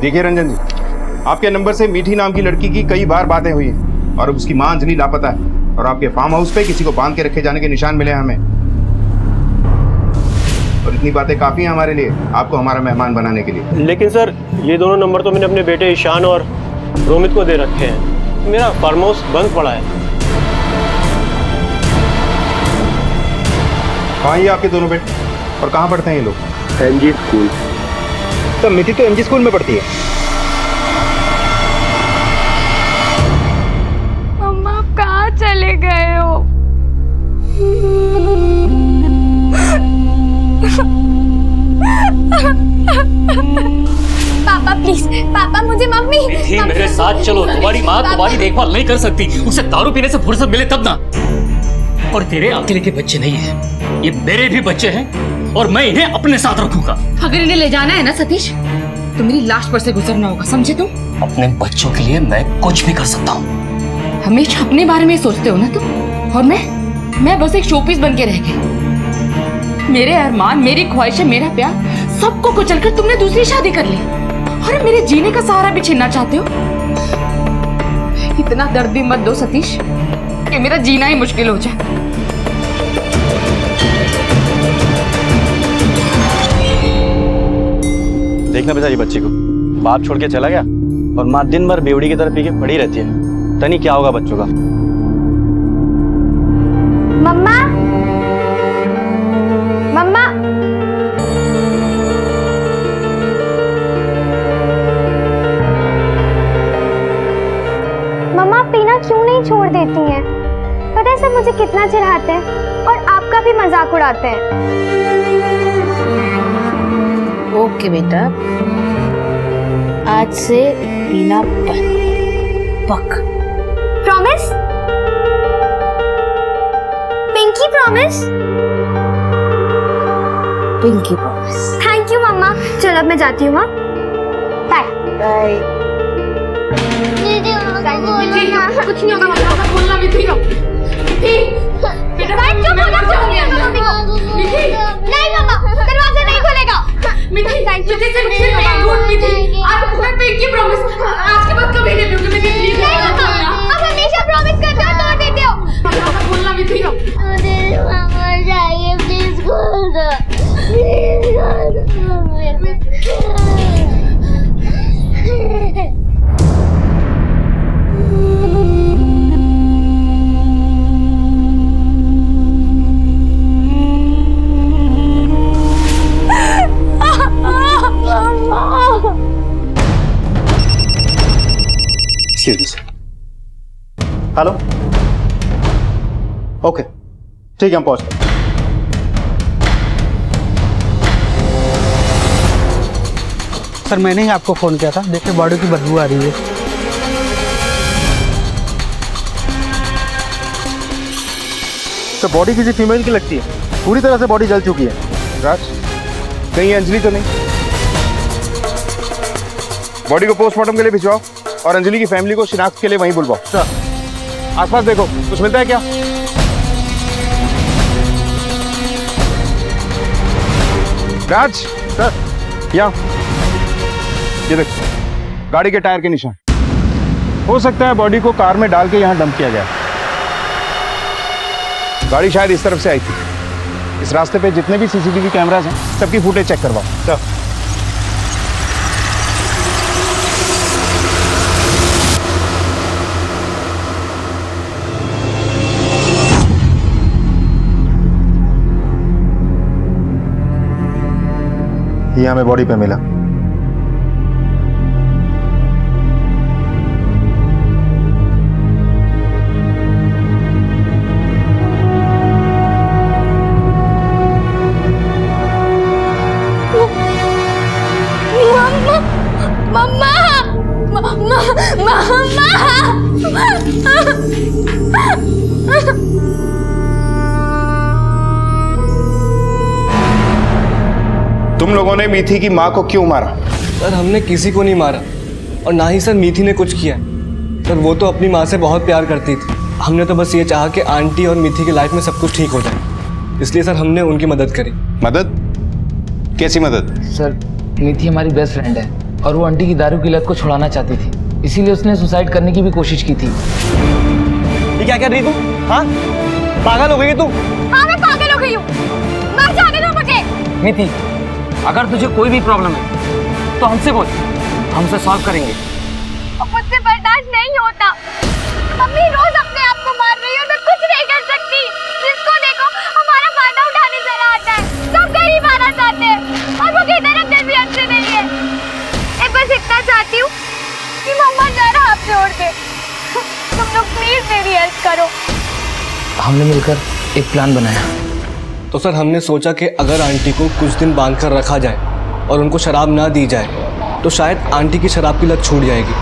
देखिए रंजन जी, आपके नंबर से मीठी नाम की लड़की की कई बार बातें हुई हैं और उसकी मां अंजलि लापता है और आपके फार्म हाउस पे किसी को बांध के रखे जाने के निशान मिले हमें। और इतनी बातें काफी हैं हमारे लिए, आपको हमारा मेहमान बनाने के लिए। लेकिन सर, ये दोनों नंबर तो मैंने अपने बेटे ईशान और रोमित को दे रखे हैं। मेरा फार्म हाउस बंद पड़ा है। कहाँ ये आपके दोनों बेटे और कहाँ पढ़ते हैं ये लोग? MG school. तो मिथि तो एमजी स्कूल में पढ़ती है। मम्मा, आप कहाँ चले गए हो? पापा प्लीज, पापा मुझे मम्मी। मिथि, मेरे साथ चलो। तुम्हारी माँ तुम्हारी देखभाल नहीं कर सकती, उसे दारू पीने से फुर्सत मिले तब ना। और तेरे अकेले के बच्चे नहीं हैं, ये मेरे भी बच्चे हैं और मैं इन्हें अपने साथ रखूंगा। अगर इन्हें ले जाना है ना सतीश, तो मेरी लाश पर से गुजरना होगा, समझे तुम? अपने बच्चों के लिए मैं कुछ भी कर सकता हूँ। हमेशा अपने बारे में सोचते हो ना तुम, और मैं बस एक शोपीस बन के रह गई। मेरे अरमान, मेरी ख्वाहिशें, मेरा प्यार, सबको कुचलकर तुमने दूसरी शादी कर ली और मेरे जीने का सहारा भी छीनना चाहते हो। इतना दर्द भी मत दो सतीश कि मेरा जीना ही मुश्किल हो जाए। देखना बेचारी बच्ची को, बाप छोड़ के चला गया और माँ दिन भर बेवड़ी की तरह पी के पड़ी रहती है। तनी क्या होगा बच्चों का। मम्मा, मम्मा, मम्मा पीना क्यों नहीं छोड़ देती हैं? पता है सब मुझे कितना चिढ़ाते हैं और आपका भी मजाक उड़ाते हैं। ओके बेटा, आज से पीना बंद, पक्का। Promise? Pinky promise? Pinky promise. Thank you मम्मा। चलो अब मैं जाती हूँ। Bye bye. कुछ नहीं होगा मम्मा, बोलना मिथि को। मिथि, बेटा नहीं मम्मा, दरवाजा नहीं खुलेगा। मिथि से मुझे नहीं ढूंढ। मिथि, आज मैं पिंकी प्रॉमिस, आज के बाद कभी नहीं भूलूंगी। मिथि प्लीज बोलना। आप हमेशा प्रॉमिस करते हो, तोड़ देते हो। बोलना मिथि को। अरे मम्मा जाइए, प्लीज बोल दो। हेलो, ओके ठीक है, हम पहुंच गए। सर मैंने ही आपको फ़ोन किया था, देखिए बॉडी की बदबू आ रही है। तो बॉडी किसी फीमेल की लगती है, पूरी तरह से बॉडी जल चुकी है। राज, कहीं ये अंजलि तो नहीं? बॉडी को पोस्टमार्टम के लिए भिजवाओ और अंजलि की फैमिली को शिनाख्त के लिए वहीं बुलवाओ। सर, आसपास देखो, कुछ मिलता है क्या? राज, सर, यहाँ ये देखो, गाड़ी के टायर के निशान। हो सकता है बॉडी को कार में डाल के यहाँ डंप किया गया। गाड़ी शायद इस तरफ से आई थी। इस रास्ते पे जितने भी सीसीटीवी कैमरास हैं, सबकी फुटेज चेक करवाओ। सर, ये हमें बॉडी पे मिला। मम्मा, तुम लोगों ने मीठी की माँ को क्यों मारा? सर, हमने किसी को नहीं मारा और ना ही सर मीठी ने कुछ किया। सर, वो तो अपनी माँ से बहुत प्यार करती थी। हमने तो बस ये चाहा कि आंटी और मीठी की लाइफ में सब कुछ ठीक हो जाए, इसलिए सर हमने उनकी मदद करी। मदद? कैसी मदद? सर, मीठी हमारी बेस्ट फ्रेंड है और वो आंटी की दारू की लत को छुड़ाना चाहती थी, इसीलिए उसने सुसाइड करने की भी कोशिश की थी। ये क्या कर रही तू? हाँ, पागल हो गई तू? हाँ, मैं पागल हो गई हूँ। मर जाने दो मुझे। मीठी, अगर तुझे कोई भी प्रॉब्लम है तो हमसे बोल, हम उसे सॉल्व करेंगे। मुझसे बर्दाश्त नहीं होता। मम्मी रोज अपने आप को मार रही है, मैं कुछ नहीं कर सकती। जिसको देखो हमारा फायदा उठाने चला आता है। सब गरीब आना चाहते हैं और वो किधर अपने भी अच्छे नहीं है। मैं बस इतना चाहती हूँ कि मम्मा जरा हाथ जोड़ दे। तुम लोग प्लीज मेरी हेल्प करो। हमने मिलकर एक प्लान बनाया। तो सर, हमने सोचा कि अगर आंटी को कुछ दिन बांध कर रखा जाए और उनको शराब ना दी जाए तो शायद आंटी की शराब की लत छूट जाएगी।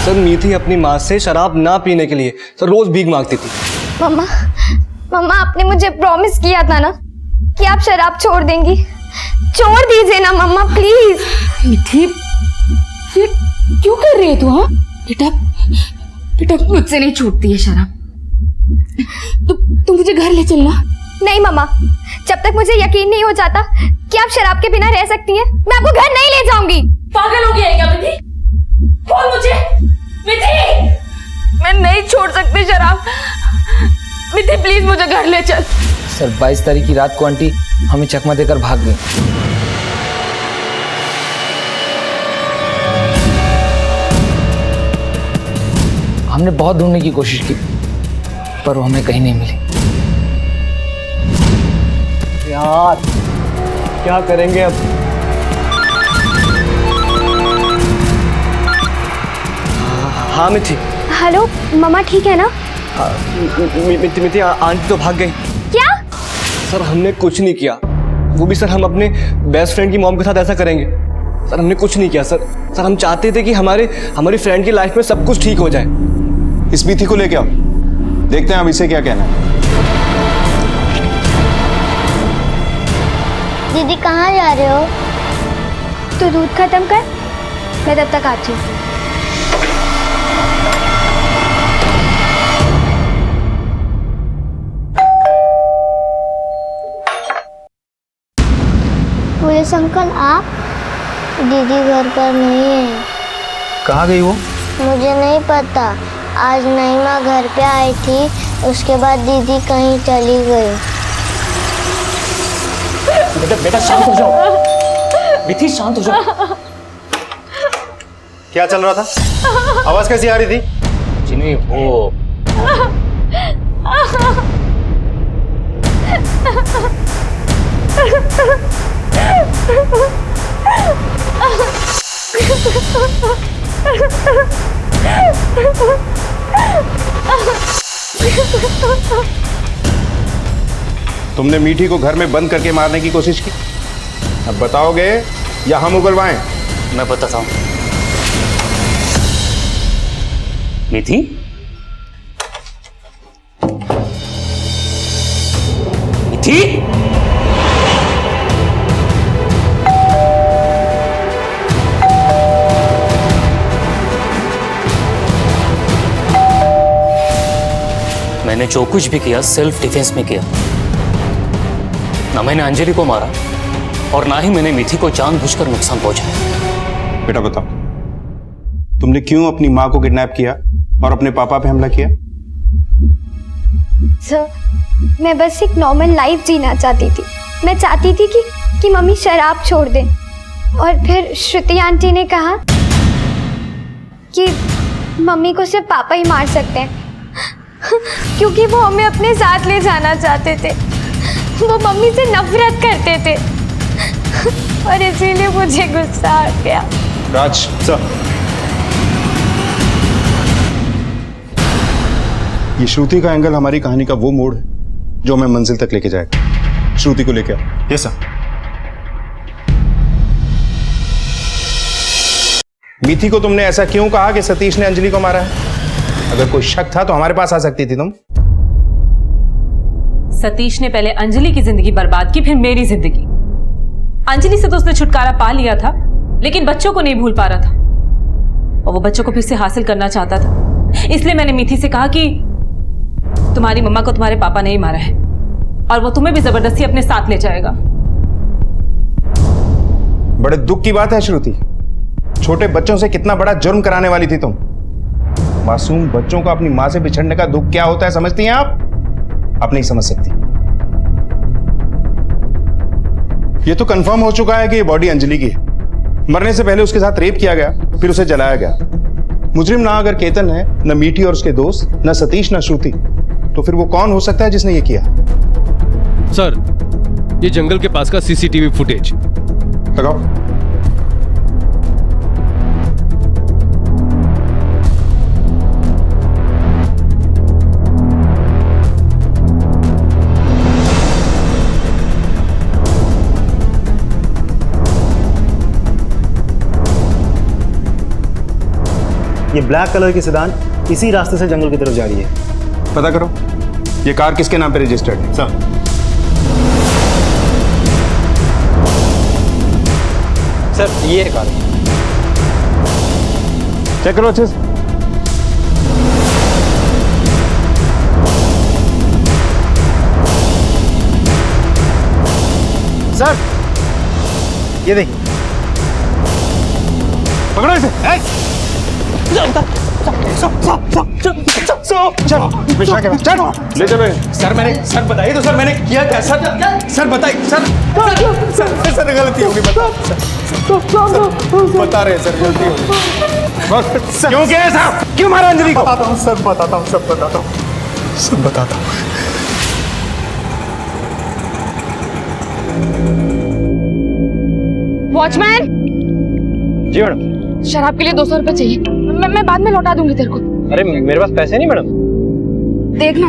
सर, मीठी अपनी माँ से शराब ना पीने के लिए सर रोज भीख मांगती थी। मम्मा, मम्मा आपने मुझे प्रॉमिस किया था ना कि आप शराब छोड़ देंगी। छोड़ दीजिए ना मम्मा, प्लीज। मिठी, ये क्यों कर रही है तू? हाँ बेटा, बेटा मुझसे नहीं छूटती है शराब। तू मुझे घर ले चलना। नहीं मम्मा, जब तक मुझे यकीन नहीं हो जाता कि आप शराब के बिना रह सकती हैं, मैं आपको घर नहीं ले जाऊंगी। पागल हो गया है क्या मिठी? बोल मुझे। मिठी, मैं नहीं छोड़ सकती शराब। मिठी प्लीज मुझे घर ले चल। सर, 22 तारीख की रात को आंटी हमें चकमा देकर भाग गई। हमने बहुत ढूंढने की कोशिश की पर वो हमें कहीं नहीं मिली। यार, क्या करेंगे अब? हाँ मिठी। हेलो मम्मा, ठीक है ना? मिठी, आंटी तो भाग गई। क्या? सर, हमने कुछ नहीं किया। वो भी सर हम अपने बेस्ट फ्रेंड की मॉम के साथ ऐसा करेंगे? सर, हमने कुछ नहीं किया सर। सर, हम चाहते थे कि हमारी फ्रेंड की लाइफ में सब कुछ ठीक हो जाए। इस मीठी को लेके आओ, देखते हैं अब इसे क्या कहना है। दीदी कहाँ जा रहे हो? तो दूध खत्म कर, मैं तब तक आती हूँ। पुलिस अंकल, आप? दीदी घर पर नहीं है। कहाँ गई वो? मुझे नहीं पता। आज नईमा घर पे आई थी, उसके बाद दीदी कहीं चली गई। बेटा शांत हो जाओ। मिठी, शांत हो जाओ। क्या चल रहा था? आवाज कैसी आ रही थी? जिन्हें वो तुमने मीठी को घर में बंद करके मारने की कोशिश की। अब बताओगे या हम उगलवाएं? मैं बताता हूं। मीठी, मीठी, मैंने जो कुछ भी किया सेल्फ डिफेंस में किया। ना मैंने अंजलि को मारा और ना ही मैंने मीठी को जानबूझकर नुकसान पहुंचाया। बेटा बताओ, तुमने क्यों अपनी माँ को किडनैप किया और अपने पापा पे हमला किया? सर, मैं बस एक नॉर्मल लाइफ जीना चाहती थी। मैं चाहती थी कि मम्मी शराब छोड़ दें। और फिर श्रुति आंटी ने कहा कि मम्मी को सिर्फ पापा ही मार सकते हैं क्योंकि वो हमें अपने साथ ले जाना चाहते थे। वो मम्मी से नफरत करते थे और इसीलिए मुझे गुस्सा आ गया। राज सर, ये श्रुति का एंगल हमारी कहानी का वो मोड़ है जो हमें मंजिल तक लेके जाएगा। श्रुति को लेके आओ। Yes sir. मीठी को तुमने ऐसा क्यों कहा कि सतीश ने अंजलि को मारा है? अगर कोई शक था तो हमारे पास आ सकती थी तुम। सतीश ने पहले अंजलि की जिंदगी बर्बाद की, फिर मेरी जिंदगी। अंजलि से तो उसने छुटकारा पा लिया था, लेकिन बच्चों को नहीं भूल पा रहा था और वो बच्चों को फिर से हासिल करना चाहता था। इसलिए मैंने मीठी से कहा कि तुम्हारी मम्मा को तुम्हारे पापा ने ही मारा है और वो तुम्हें भी जबरदस्ती अपने साथ ले जाएगा। बड़े दुख की बात है श्रुति, छोटे बच्चों से कितना बड़ा जुर्म कराने वाली थी तुम। मासूम बच्चों को अपनी मां से बिछड़ने का दुख क्या होता है समझती हैं आप? आप नहीं समझ सकती। ये तो कंफर्म हो चुका है कि ये बॉडी अंजलि की है। मरने से पहले उसके साथ रेप किया गया, फिर उसे जलाया गया। मुजरिम ना अगर केतन है, न मीठी और उसके दोस्त, न सतीश, न श्रुति, तो फिर वो कौन हो सकता है जिसने ये किया? सर, ये जंगल के पास का सीसीटीवी फुटेज लगाओ। ये ब्लैक कलर की सेडान इसी रास्ते से जंगल की तरफ जा रही है। पता करो ये कार किसके नाम पे रजिस्टर्ड है। सर, सर ये कार चेक करो अच्छे से। सर ये देखिए, पकड़ो इसे। ले चलो। सर बताइए तो सर मैंने किया क्या? सर बताइए सर गलती होगी बता रहे सर, गलती होगी। क्यों किया साहब? क्यों मारा अंजलि को? बताता हूँ सर, बताता हूँ, सब बताता हूँ। वॉचमैन, जी मैडम। शराब के लिए 200 रुपए चाहिए। मैं बाद में लौटा दूंगी तेरे को। अरे मेरे पास पैसे नहीं मैडम। देखना।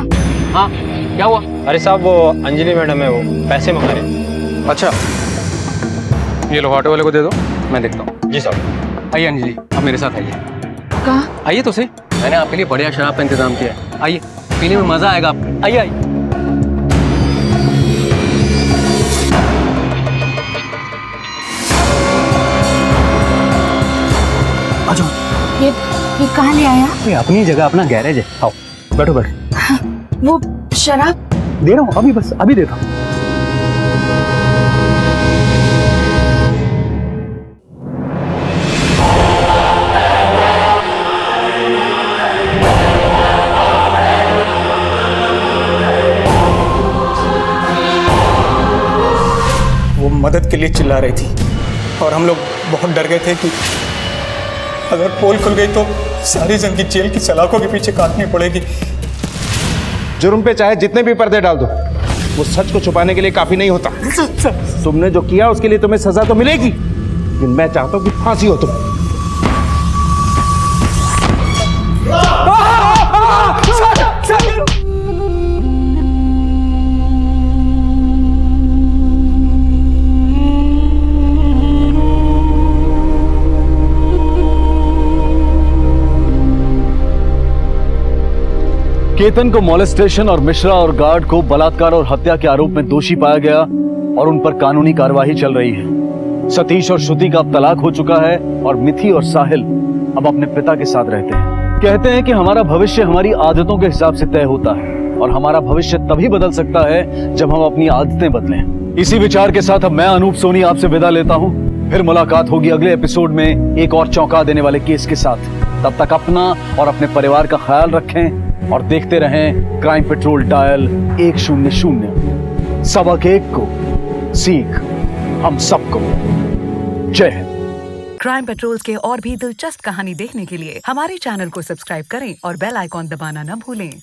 हाँ क्या हुआ? अरे साहब वो अंजलि मैडम है, वो पैसे मंगा रहे। अच्छा, ये लो ऑटो वाले को दे दो, मैं देखता हूँ। जी साहब। आइए अंजलि, आप मेरे साथ आइए। कहाँ? आइए तो सही, मैंने आपके लिए बढ़िया शराब का इंतजाम किया है। आइए, पीने में मजा आएगा आपको। आइए आइए। ये कहाँ ले आया? ये अपनी जगह अपना गैरेज है। आओ बैठो बैठो। वो शराब दे रहा हूँ अभी, बस अभी देता हूँ। वो मदद के लिए चिल्ला रही थी और हम लोग बहुत डर गए थे कि अगर पोल खुल गई तो सारी जिंदगी जेल की सलाखों के पीछे काटनी पड़ेगी। जुर्म पे चाहे जितने भी पर्दे डाल दो, वो सच को छुपाने के लिए काफी नहीं होता। तुमने जो किया उसके लिए तुम्हें सजा तो मिलेगी, लेकिन मैं चाहता हूं कि फांसी हो तुम। केतन को मॉलेस्टेशन और मिश्रा और गार्ड को बलात्कार और हत्या के आरोप में दोषी पाया गया और उन पर कानूनी कार्यवाही चल रही है। सतीश और श्रुति का अब तलाक हो चुका है और मिथि और साहिल अब अपने पिता के साथ रहते हैं। कहते हैं कि हमारा भविष्य हमारी आदतों के हिसाब से तय होता है और हमारा भविष्य तभी बदल सकता है जब हम अपनी आदतें बदलें। इसी विचार के साथ अब मैं अनूप सोनी आपसे विदा लेता हूं। फिर मुलाकात होगी अगले एपिसोड में एक और चौंका देने वाले केस के साथ। तब तक अपना और अपने परिवार का ख्याल रखें और देखते रहें क्राइम पेट्रोल डायल 100। सबक एक को सीख हम सबको। जय हिंद। क्राइम पेट्रोल के और भी दिलचस्प कहानी देखने के लिए हमारे चैनल को सब्सक्राइब करें और बेल आइकॉन दबाना न भूलें।